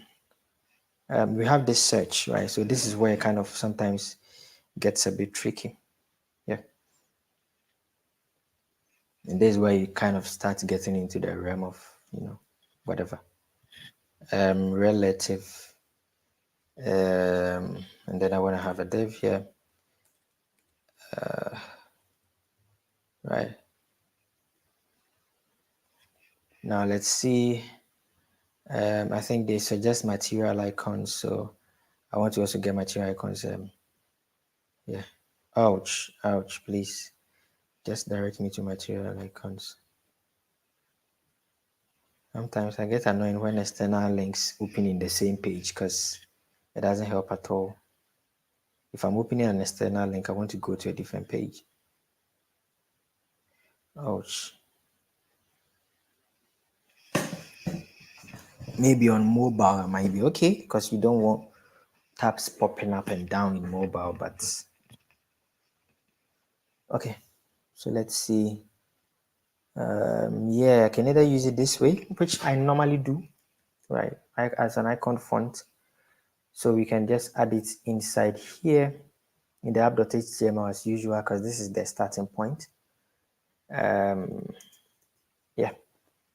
we have this search, right? So this is where it kind of sometimes gets a bit tricky. Yeah. And this is where you kind of start getting into the realm of, whatever. Relative. And then I want to have a div here. Right. Now let's see. I think they suggest material icons, so I want to also get material icons. Yeah. Ouch, ouch, please. Just direct me to material icons. Sometimes I get annoyed when external links open in the same page because it doesn't help at all. If I'm opening an external link, I want to go to a different page. Ouch. Maybe on mobile it might be okay because you don't want tabs popping up and down in mobile, but okay. So let's see. Yeah, I can either use it this way, which I normally do, right? As an icon font. So we can just add it inside here in the app.html as usual, because this is the starting point. Yeah,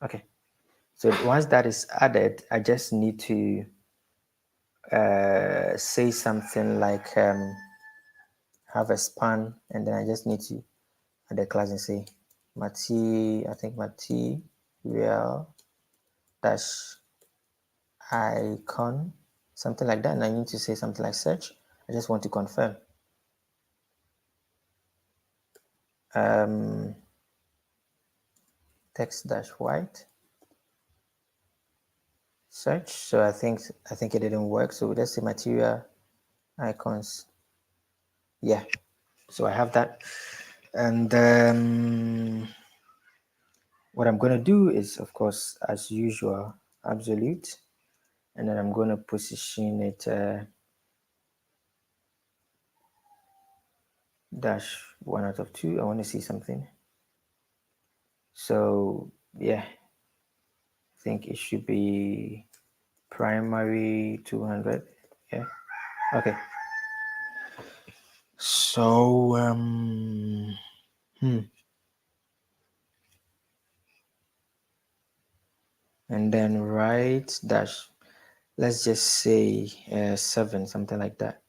okay. So once that is added, I just need to say something like have a span, and then I just need to add a class and say material dash icon, something like that. And I need to say something like search. I just want to confirm. Text dash white search. So I think it didn't work. So let's say material icons. Yeah. So I have that. And what I'm going to do is, of course, as usual, absolute. And then I'm going to position it dash 1 out of 2. I want to see something. So yeah, I think it should be primary 200. Yeah. Okay. So and then right dash, let's just say 7, something like that.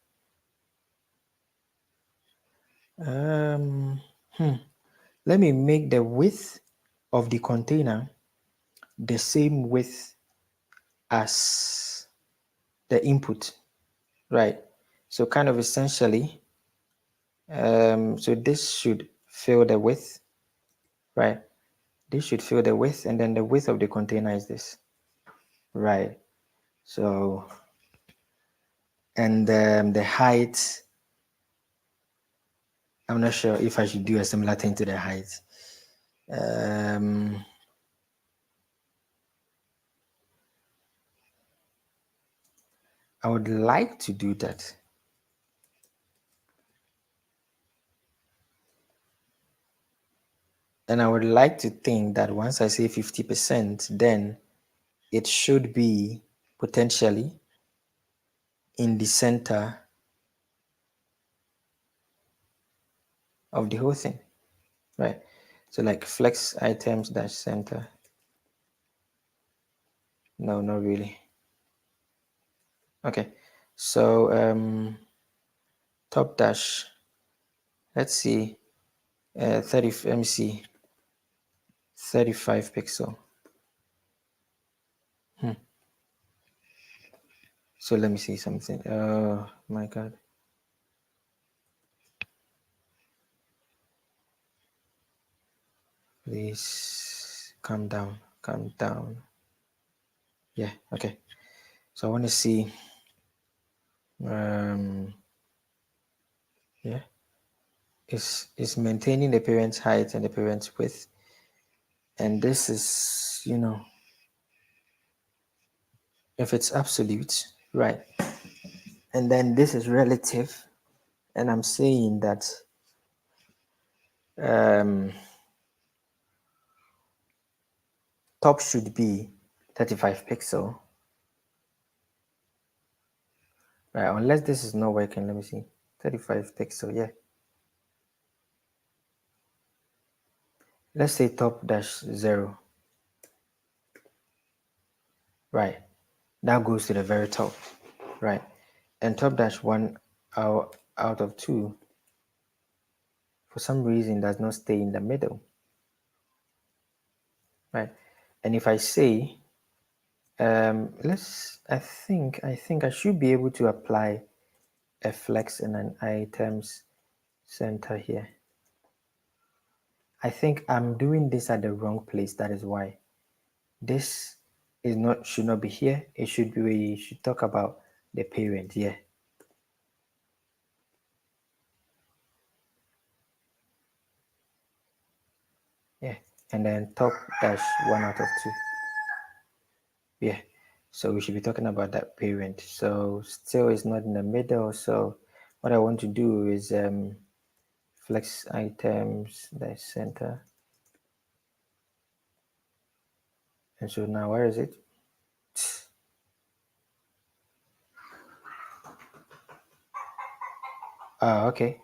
Let me make the width of the container the same width as the input, right? So kind of essentially, so this should fill the width, right? This should fill the width, and then the width of the container is this, right? So, and the height, I'm not sure if I should do a similar thing to the height. I would like to do that. And I would like to think that once I say 50%, then it should be potentially in the center of the whole thing, right? So like flex items dash center. No, not really. Okay, so top dash, let's see, 30, let me see, 35 pixel. So let me see something. Oh my God. Please calm down, calm down. Yeah, okay. So I want to see, yeah, is maintaining the parent's height and the parent's width. And this is, if it's absolute, right? And then this is relative, and I'm saying that top should be 35 pixel, right? Unless this is not working, let me see. 35 pixel, yeah. Let's say top dash 0, right? That goes to the very top, right? And top dash 1 out of 2, for some reason, does not stay in the middle, right? And if I say, I think I should be able to apply a flex in an items center here. I think I'm doing this at the wrong place. That is why this should not be here. It should be, we should talk about the parent here. Yeah, and then top dash 1 out of 2. Yeah, so we should be talking about that parent. So still is not in the middle. So what I want to do is flex items, the center. And so now where is it? Okay.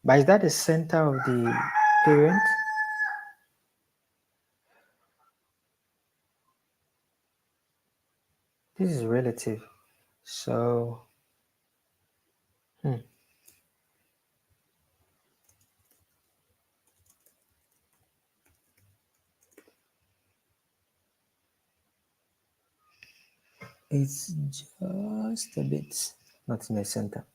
But is that the center of the parent? This is relative. So, it's just a bit not in the center.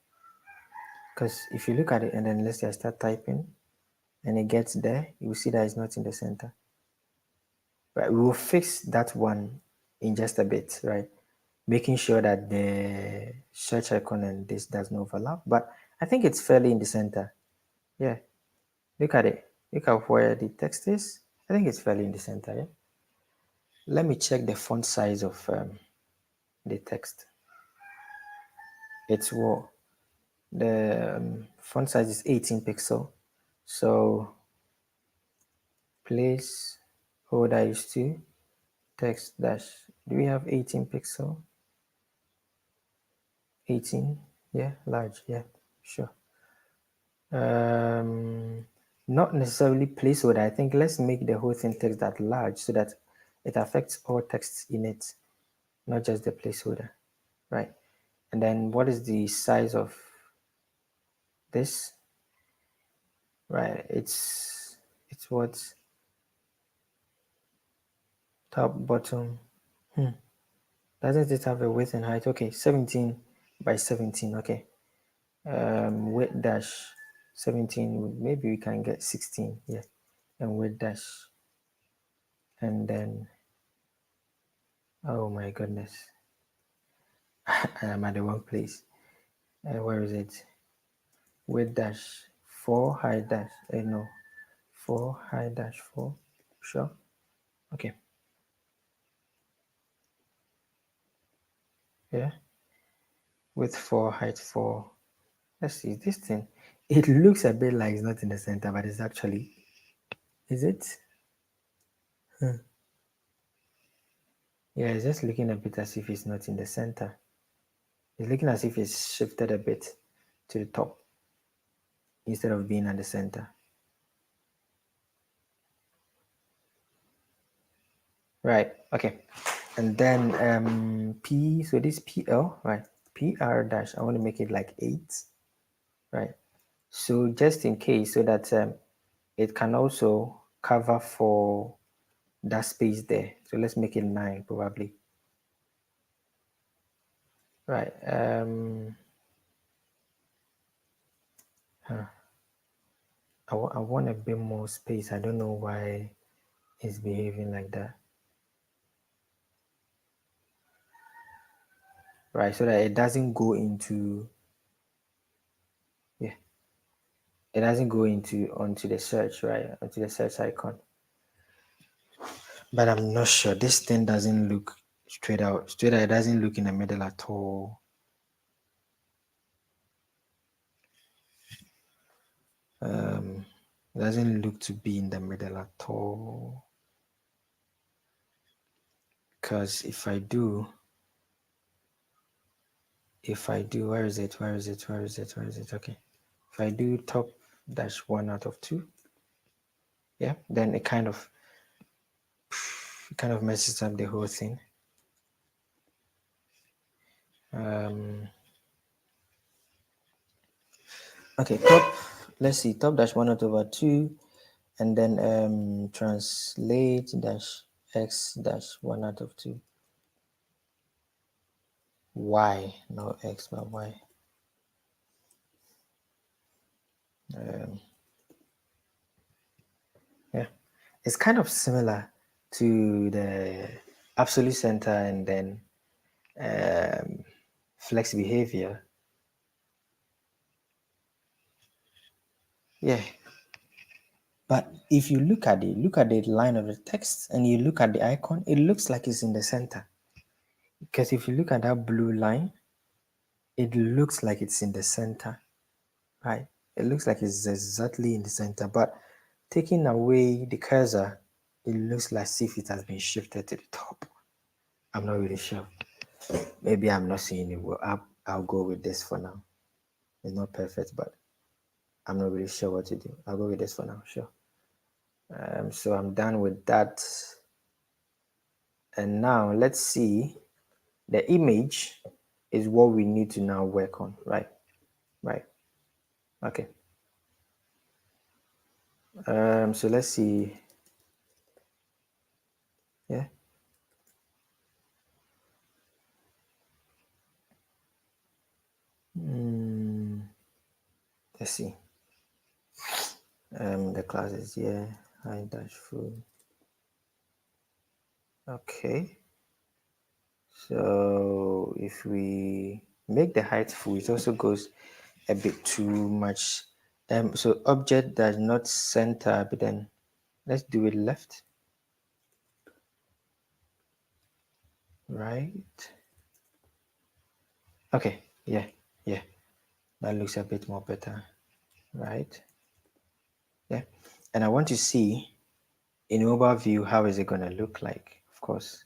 Because if you look at it and then let's say I start typing and it gets there, you will see that it's not in the center. Right, we will fix that one in just a bit, right? Making sure that the search icon and this does not overlap. But I think it's fairly in the center. Yeah, look at it. Look at where the text is. I think it's fairly in the center. Yeah. Let me check the font size of the text. It's what the font size is 18 pixel. So place holder is to text dash. Do we have 18 pixel? 18, yeah, large, yeah, sure. Not necessarily placeholder. I think let's make the whole thing text that large so that it affects all texts in it, not just the placeholder, right? And then what is the size of this? Right, it's what, top, bottom. Doesn't it have a width and height? Okay, 17 by 17. Okay. Width dash 17. Maybe we can get 16. Yeah. And width dash. And then, oh my goodness. I am at the wrong place. Where is it? Width dash 4, height dash. No. 4, height dash 4. Sure. Okay. Yeah. Width 4, height 4. Let's see this thing. It looks a bit like it's not in the center, but it's actually, is it? Yeah, it's just looking a bit as if it's not in the center. It's looking as if it's shifted a bit to the top instead of being at the center. Right, okay. And then P, so this PL, right? PR dash, I want to make it like 8, right? So just in case, so that it can also cover for that space there. So let's make it 9 probably. Right. I want a bit more space. I don't know why it's behaving like that. Right, so that it doesn't go into, yeah, it doesn't go into onto the search, right, onto the search icon. But I'm not sure. This thing doesn't look straight out. It doesn't look in the middle at all. It doesn't look to be in the middle at all. Because if I do, where is it? Okay. If I do top dash 1 out of 2, yeah, then it kind of messes up the whole thing. Okay, let's see, top dash 1 out over 2, and then translate dash x dash 1 out of 2. Y, no x, but y. Yeah, it's kind of similar to the absolute center and then flex behavior. Yeah. But if you look at the line of the text and you look at the icon, it looks like it's in the center. Because if you look at that blue line, it looks like it's in the center, right? It looks like it's exactly in the center, but taking away the cursor, it looks like as if it has been shifted to the top. I'm not really sure. Maybe I'm not seeing it well. I'll go with this for now. It's not perfect, but I'm not really sure what to do. I'll go with this for now, sure. So I'm done with that. And now let's see, the image is what we need to now work on, right? Right. Okay. So let's see. Yeah. Let's see. The class is here. High dash full. Okay. So if we make the height full, it also goes a bit too much. So object does not center, but then let's do it left. Right. Okay. Yeah. Yeah. That looks a bit more better. Right. Yeah. And I want to see in mobile view, how is it going to look like? Of course.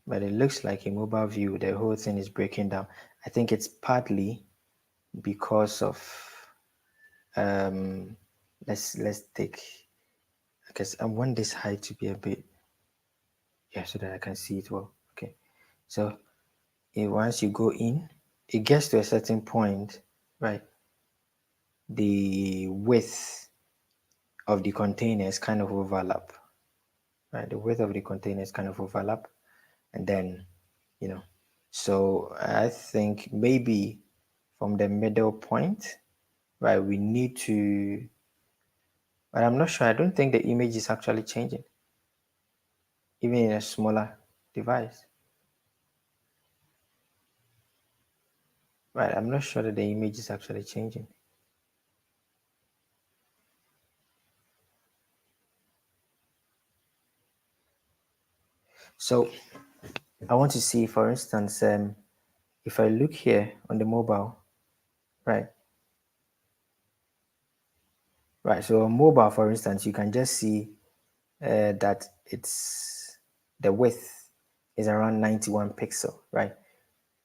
But it looks like in mobile view, the whole thing is breaking down. I think it's partly because of let's take, because I want this height to be a bit, yeah, so that I can see it well. Okay, so once you go in, it gets to a certain point, right? The width of the containers kind of overlap, right? The width of the containers kind of overlap, and then, so I think maybe from the middle point, right, we need to, but I'm not sure. I don't think the image is actually changing, even in a smaller device. Right, I'm not sure that the image is actually changing. So I want to see, for instance, if I look here on the mobile, right? Right, so on mobile, for instance, you can just see that it's the width is around 91 pixel, right?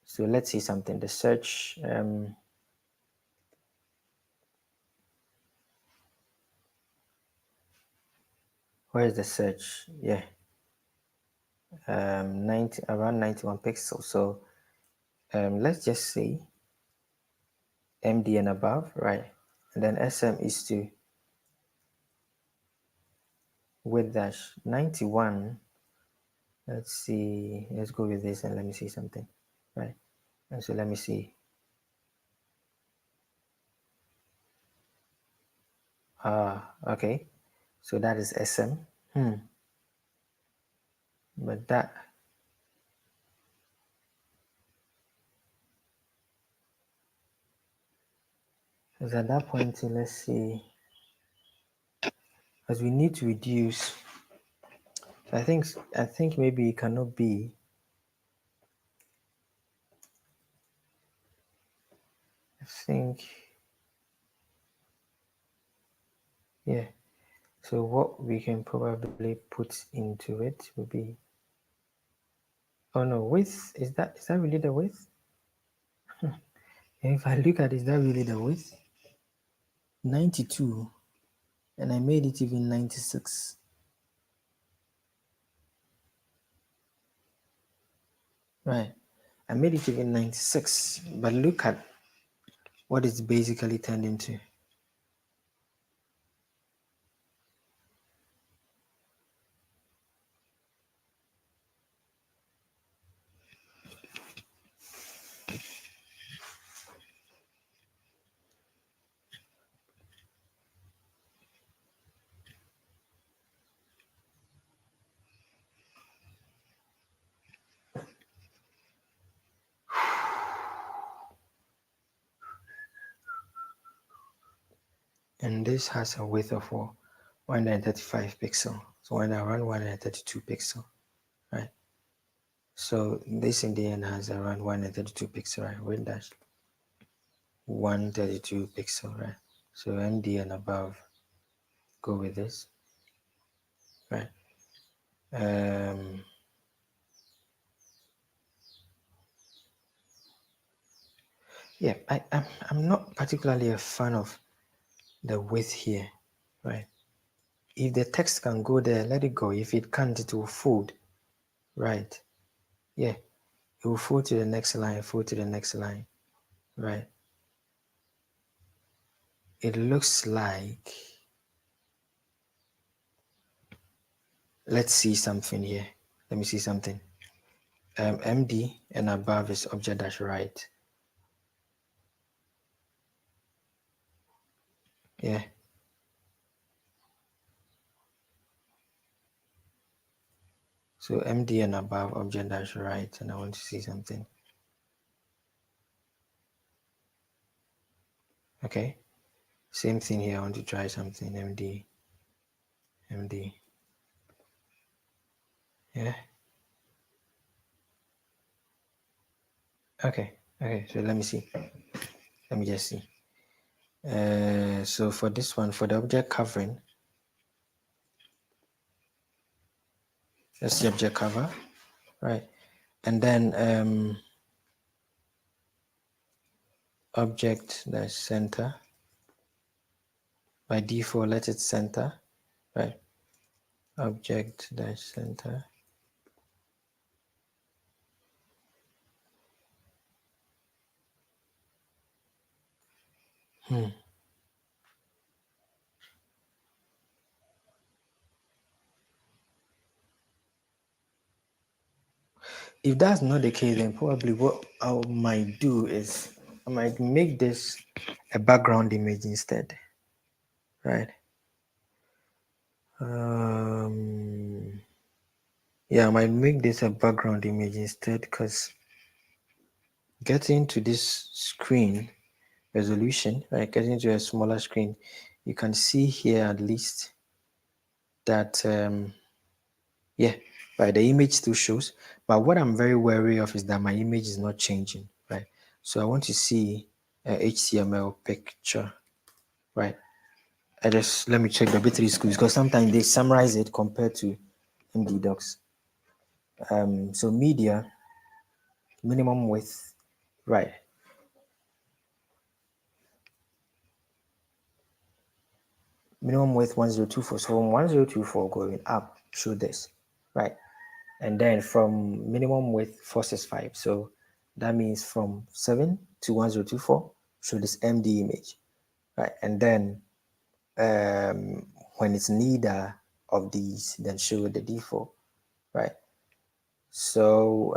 So let's see something. The search, where is the search? Yeah, 90 around 91 pixels. So let's just say MD and above, right? And then SM is to width dash 91. Let's see. Let's go with this and let me see something, right? And so let me see. Okay. So that is SM. But that, because at that point, let's see. Because we need to reduce. I think maybe it cannot be. think, yeah. So what we can probably put into it would be, oh no, width, is that really the width? And if I look at it, is that really the width? 92, and I made it even 96. Right, I made it even 96, but look at what it's basically turned into. And this has a width of 135 pixel. So when I run 132 pixel, right? So this in the end has around 132 pixel, right? Width dash 132 pixel, right? So MD and above go with this, right? Yeah, I'm not particularly a fan of the width here, right? If the text can go there, let it go. If it can't, it will fold, right? Yeah, it will fold to the next line, fold to the next line, right? It looks like, let's see something here. Let me see something. MD and above is object dash right. Yeah. So MD and above object dash right, and I want to see something. Okay. Same thing here. I want to try something. MD. Yeah. Okay. So let me see. Let me just see. So for this one, for the object covering, that's the object cover, right? And then object dash center. By default, let it center, right? Object dash center. If that's not the case, then probably what I might do is I might make this a background image instead, right? Yeah, I might make this a background image instead, because getting to this screen resolution, right? Getting to a smaller screen, you can see here at least that yeah, right, the image still shows, but what I'm very wary of is that my image is not changing, right? So I want to see a HTML picture, right? Let me check the B3 schools, because sometimes they summarize it compared to MD docs. So media, minimum width, right? Minimum width 1024. So from 1024 going up, show this, right? And then from minimum width 465. So that means from 7 to 1024, show this MD image, right? And then when it's neither of these, then show the default, right? So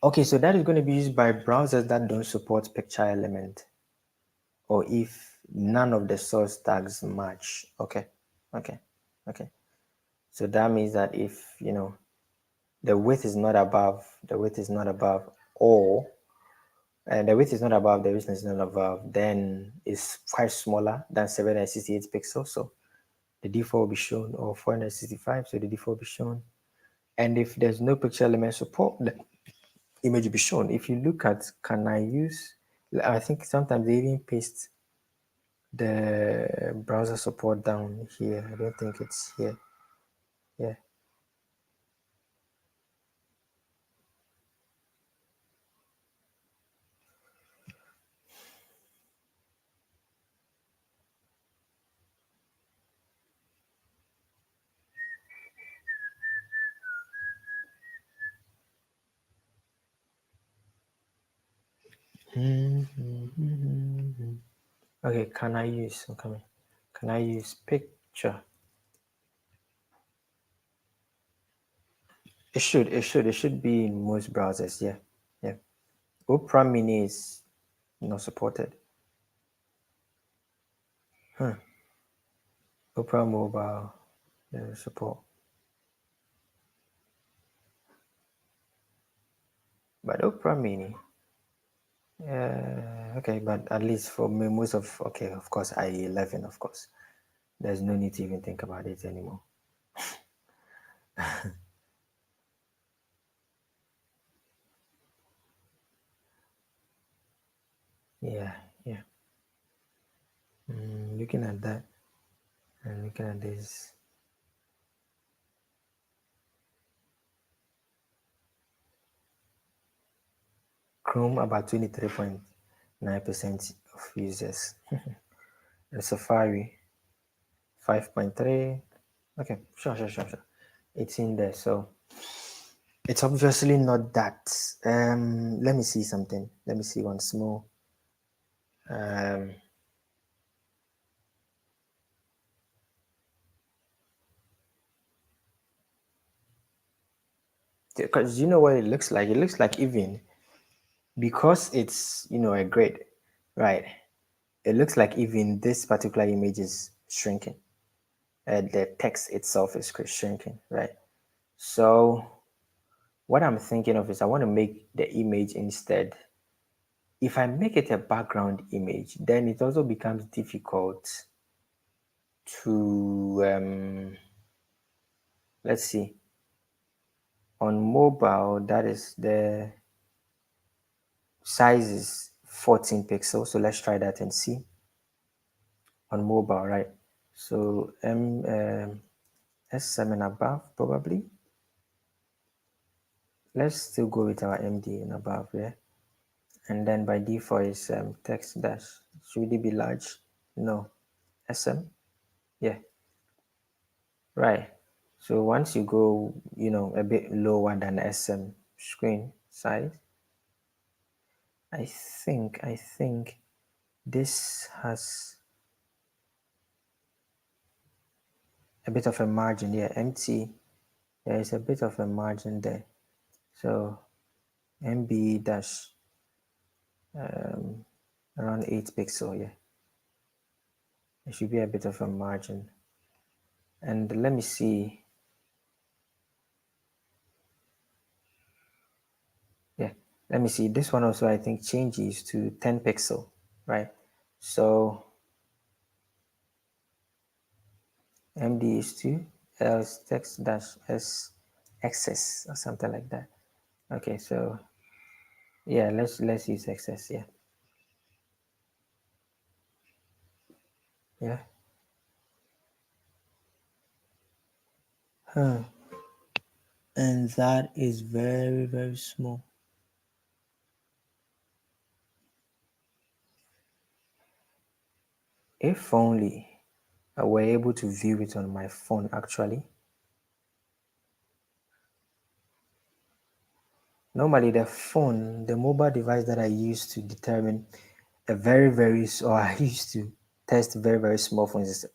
okay, so that is going to be used by browsers that don't support picture element, or if none of the source tags match. Okay. So that means that if the width is not above, or and the width is not above, the width is not above, then it's quite smaller than 768 pixels. So the default will be shown, or 465, so the default will be shown. And if there's no picture element support, image will be shown. If you look at, can I use, I think sometimes they even paste the browser support down here. I don't think it's here. Yeah. Okay, can I use, I'm coming. Can I use picture? It should be in most browsers, yeah. Yeah. Opera Mini is not supported. Huh. Opera Mobile, support. But Opera Mini, okay, but at least for me, most of, okay, of course, IE11, of course. There's no need to even think about it anymore. Yeah, yeah. Looking at that and looking at this, Chrome about 23.9% of users, and Safari 5.3. Okay, sure. It's in there, so it's obviously not that. Let me see something. Let me see once more. Um, because you know what it looks like. It looks like even because it's a grade, right? It looks like even this particular image is shrinking. The text itself is shrinking, right? So what I'm thinking of is I want to make the image instead. If I make it a background image, then it also becomes difficult to let's see. On mobile, that is the size is 14 pixels. So let's try that and see on mobile, right? So S7 above probably. Let's still go with our MD and above, yeah. And then by default is text dash. Should it be large? No. SM? Yeah. Right. So once you go, a bit lower than SM screen size, I think this has a bit of a margin. Yeah, empty. There is a bit of a margin there. So MB dash around 8 pixel. Yeah, there should be a bit of a margin. And let me see. Yeah, let me see. This one also I think changes to 10 pixel, right? So MD is 2, else text dash S XS or something like that. Okay, so yeah, let's use XS. Yeah, yeah. Huh. And that is very, very small. If only I were able to view it on my phone actually. Normally the phone, the mobile device that I use to determine a very, or I used to test very, very small phones is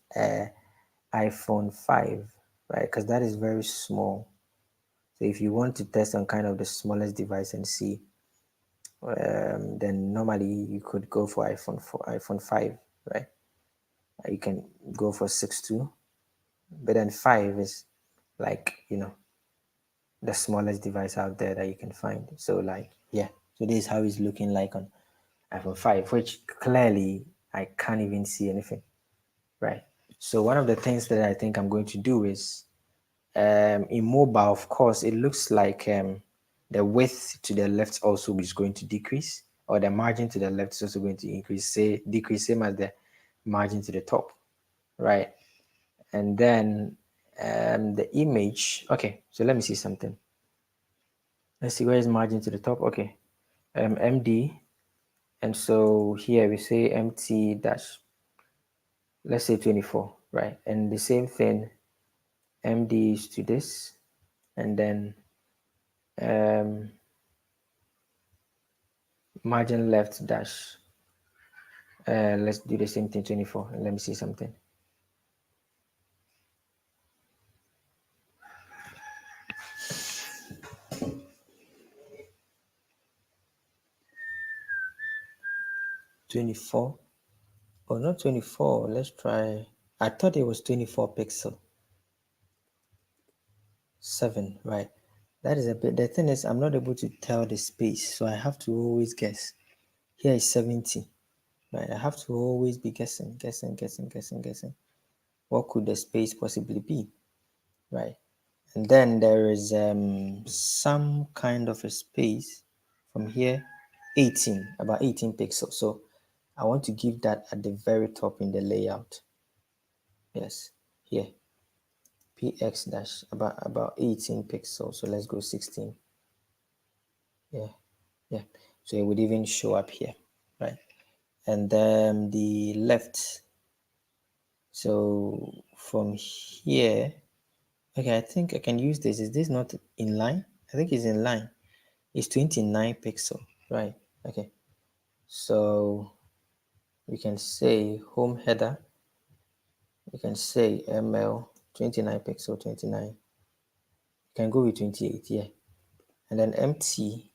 iPhone 5, right? Because that is very small. So if you want to test on kind of the smallest device and see, then normally you could go for iPhone 5, right? You can go for 6.2, but then 5 is like, the smallest device out there that you can find. So like, yeah. So this is how it's looking like on iPhone 5, which clearly I can't even see anything, right? So one of the things that I think I'm going to do is in mobile, of course, it looks like the width to the left also is going to decrease, or the margin to the left is also going to increase, say decrease, same as the margin to the top, right? And then the image, okay, so let me see something. Let's see, where is margin to the top? Okay, MD, and so here we say MT dash, let's say 24, right? And the same thing, MD is to this, and then margin left dash, let's do the same thing, 24, and let me see something. $24. Oh, not 24. Let's try. I thought it was 24 pixel. 7, right? That is a bit. The thing is, I'm not able to tell the space, so I have to always guess. Here is 70, right? I have to always be guessing. What could the space possibly be, right? And then there is some kind of a space from here, 18, about 18 pixels. So I want to give that at the very top in the layout. Yes, here, px dash, about 18 pixels. So let's go 16. Yeah, so it would even show up here, right? And then the left, so from here, okay, I think I can use this. Is this not in line? I think it's in line. It's 29 pixel, right? Okay, so we can say home header, we can say ml 29 pixel, 29. You can go with 28, yeah. And then mt,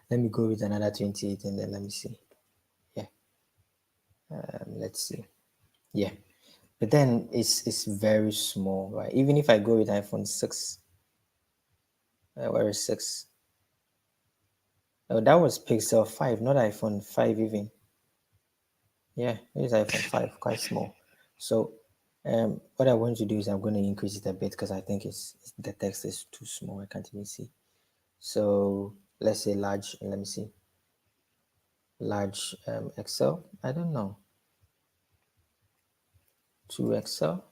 let me go with another 28, and then let me see. Yeah, let's see. Yeah, but then it's very small, right? Even if I go with iPhone 6, where is 6? Oh, that was Pixel 5, not iPhone 5 even. Yeah, it is iPhone 5, quite small. So what I want to do is I'm going to increase it a bit because I think the text is too small. I can't even see. So let's say large, let me see. Large Excel, I don't know. 2 Excel.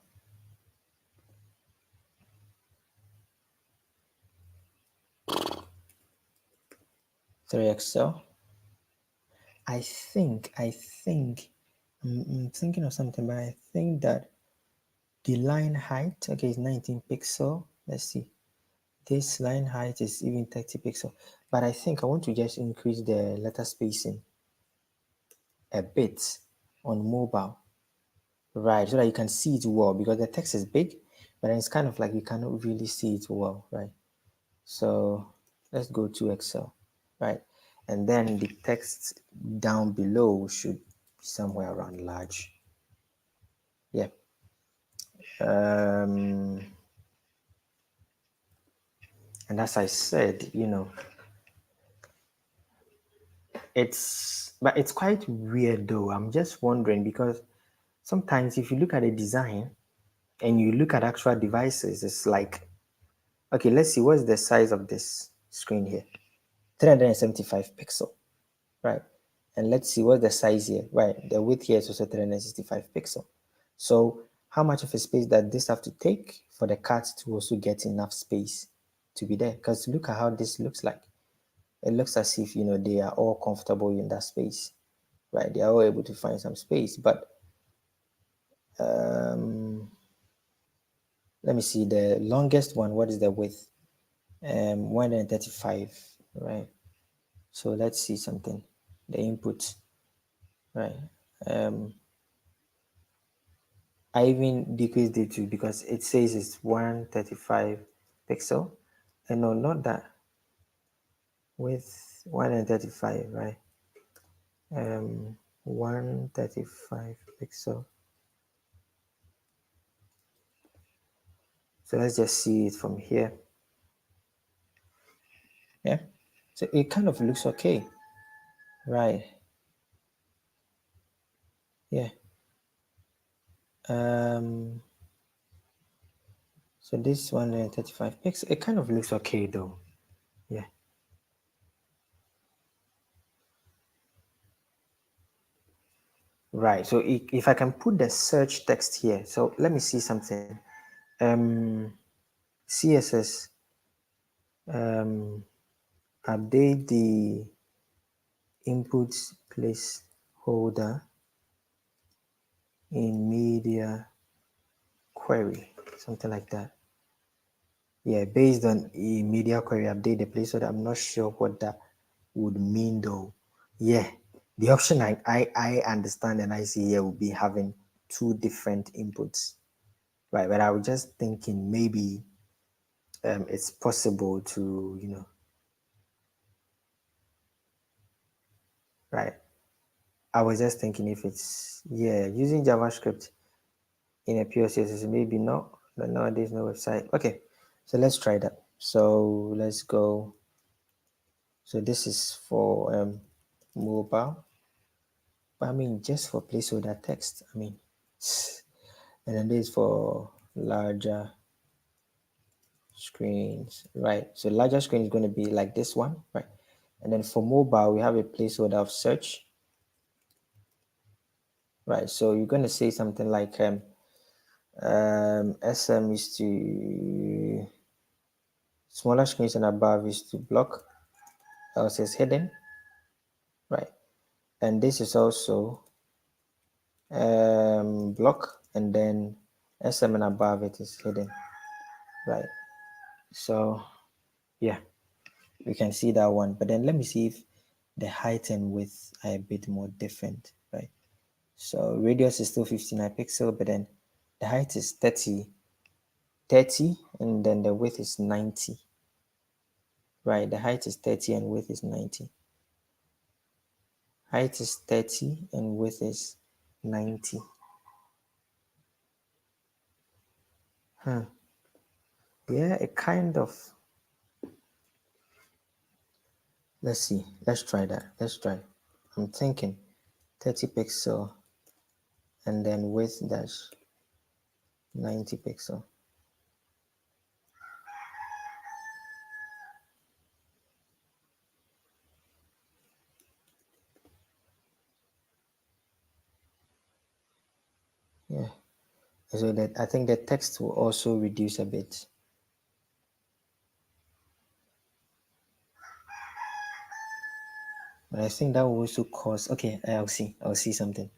3 Excel. I think I'm thinking of something, but I think that the line height, okay, is 19 pixel. Let's see. This line height is even 30 pixel. But I think I want to just increase the letter spacing a bit on mobile, right? So that you can see it well, because the text is big, but then it's kind of like you cannot really see it well, right? So let's go to Excel, right? And then the text down below should be somewhere around large. Yeah. And as I said, but it's quite weird though. I'm just wondering because sometimes if you look at a design and you look at actual devices, it's like, okay, let's see, what's the size of this screen here? 375 pixel, right? And let's see what's the size here, right? The width here is also 365 pixel. So how much of a space does this have to take for the card to also get enough space to be there? Because look at how this looks like. It looks as if, they are all comfortable in that space, right? They are all able to find some space. But let me see the longest one. What is the width? 135, right? So let's see something. The input, right? I even decreased it too because it says it's 135 pixel. And no, not that. With 135, right? 135 pixel. So let's just see it from here. Yeah. So it kind of looks okay. Right. Yeah. So So this 135 pixels, it kind of looks okay though. Yeah. Right. So if I can put the search text here, so let me see something. CSS, update the input placeholder in media query, something like that. Yeah, based on a media query, update the placeholder. I'm not sure what that would mean though. Yeah, the option I understand and I see here would be having two different inputs, right? But I was just thinking maybe it's possible to, right? I was just thinking if it's, yeah, using JavaScript in a pure CSS, maybe no, but nowadays no website. Okay, so let's try that. So let's go. So this is for mobile. But I mean, just for placeholder text. I mean, and then this is for larger screens, right? So larger screen is going to be like this one, right? And then for mobile, we have a placeholder of search, right? So you're going to say something like SM is to smaller screens and above is to block, else is hidden, right? And this is also block, and then SM and above it is hidden, right? So yeah, we can see that one. But then let me see if the height and width are a bit more different, right? So radius is still 59 pixel, but then the height is 30, and then the width is 90, right? The height is 30 and width is 90. Height is 30 and width is 90. Yeah, it kind of, let's see, let's try that. Let's try. I'm thinking 30 pixel and then width dash 90 pixel. Yeah. So that I think the text will also reduce a bit. But I think that will also cause, okay, I'll see something.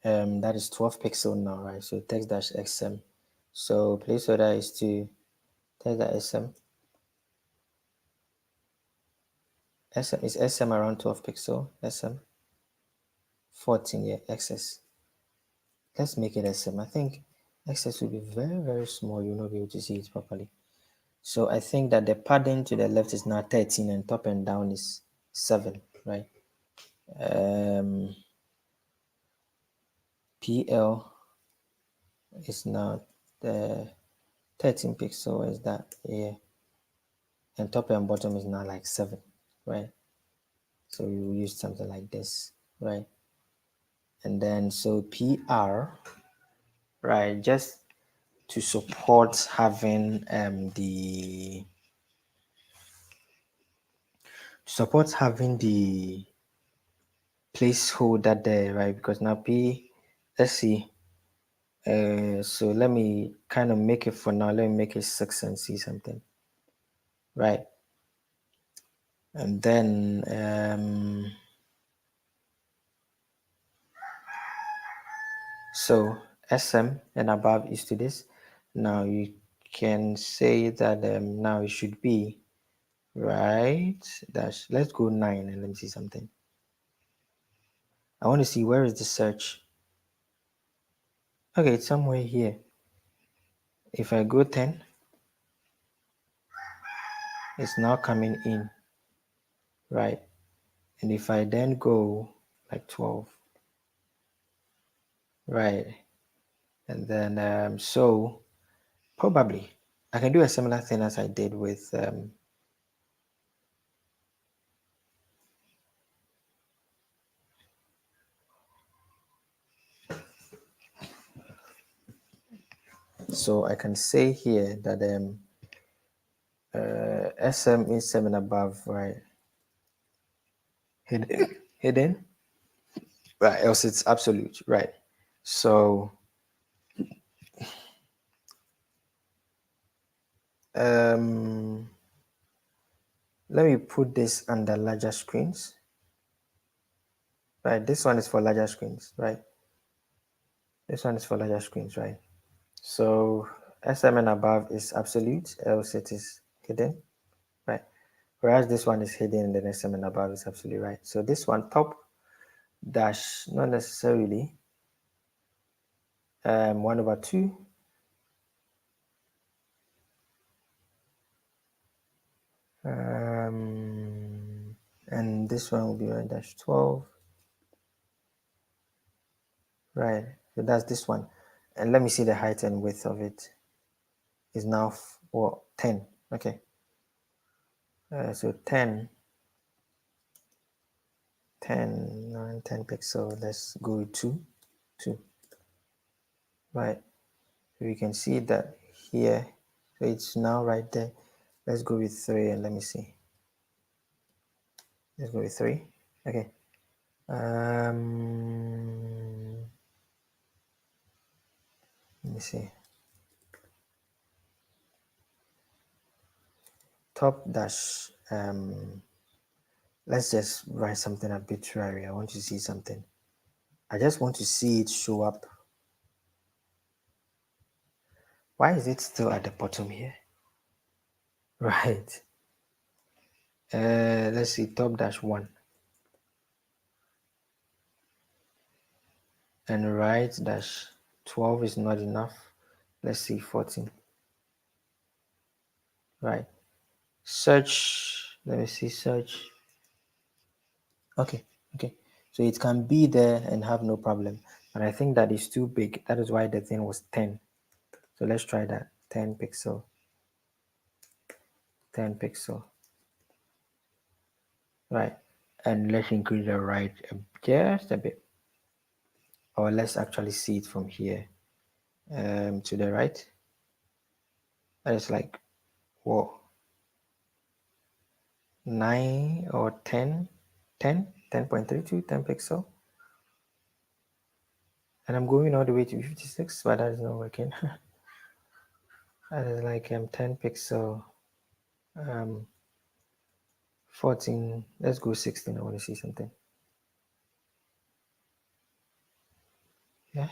That is 12 pixel now, right? So text dash XM. So placeholder is to text dash SM. SM is SM around 12 pixel. SM 14, yeah, XS. Let's make it SM. I think XS will be very, very small. You'll not be able to see it properly. So I think that the padding to the left is now 13 and top and down is 7, right? PL is now the 13 pixel. Is that? Yeah. And top and bottom is now like 7, right? So we will use something like this, right? And then so PR, right? Just to support having the placeholder there, right? Because now let's see. So let me kind of make it for now. Let me make it 6 and see something, right? And then so SM and above is to this. Now you can say that now it should be right. Dash. Let's go 9 and let me see something. I want to see where is the search. Okay, it's somewhere here. If I go 10, it's now coming in, right? And if I then go like 12, right? And then so probably I can do a similar thing as I did with So I can say here that SM is 7 above, right? Hidden, right? Else it's absolute, right? So let me put this under larger screens, right? This one is for larger screens, right? This one is for larger screens, right? So SM and above is absolute, else it is hidden, right? Whereas this one is hidden and then SM and above is absolute, right? So this one, top dash, not necessarily 1/2, and this one will be 1-12, right? So that's this one. And let me see the height and width of it is now 10. Okay. So 10 pixel. Let's go with 2, right? So you can see that here. So it's now right there. Let's go with 3 and let me see. Let's go with 3. Okay. Let me see. Top dash. Let's just write something arbitrary. I want to see something. I just want to see it show up. Why is it still at the bottom here? Right. Let's see, top dash 1. And right dash 12 is not enough. Let's see, 14. Right. Search. Let me see, search. Okay. So it can be there and have no problem. But I think that is too big. That is why the thing was 10. So let's try that. 10 pixel. 10 pixel. Right. And let's increase the right just a bit. Or let's actually see it from here to the right. That is like, whoa, 9 or 10, 10.32, 10 pixel. And I'm going all the way to 56, but that is not working. That is like 10 pixel, 14, let's go 16. I want to see something. Yeah.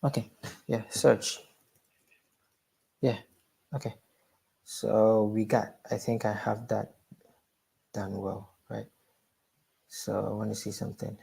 Okay. Yeah. Search. Yeah. Okay. So I think I have that done well, right? So I want to see something.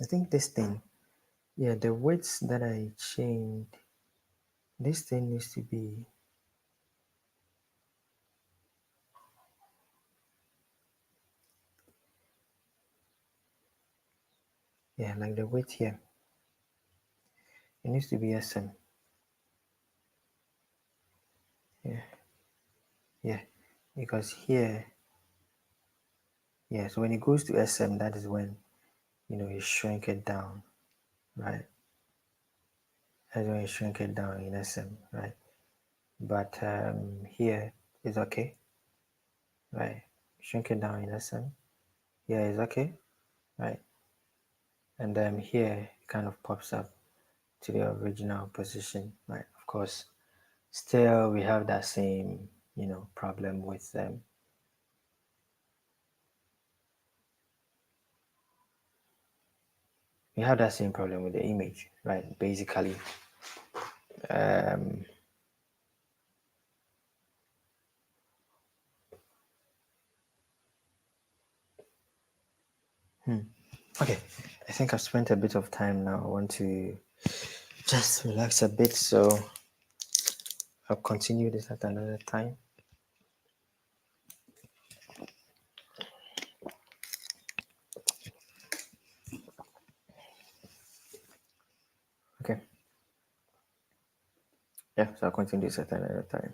I think this thing, yeah, the weights that I changed, this thing needs to be, yeah, like the weight here. It needs to be SM. Yeah, because here, yeah, so when it goes to SM, that is when, you shrink it down, right? That's when you shrink it down in SM, right? But here is okay, right? Shrink it down in SM. Here is okay, right? And then here it kind of pops up to the original position, right? Of course, still we have that same, problem with them. We have that same problem with the image, right? Basically, okay, I think I've spent a bit of time now. I want to just relax a bit, so I'll continue this at another time. Okay. Yeah, so I'll continue this at another time.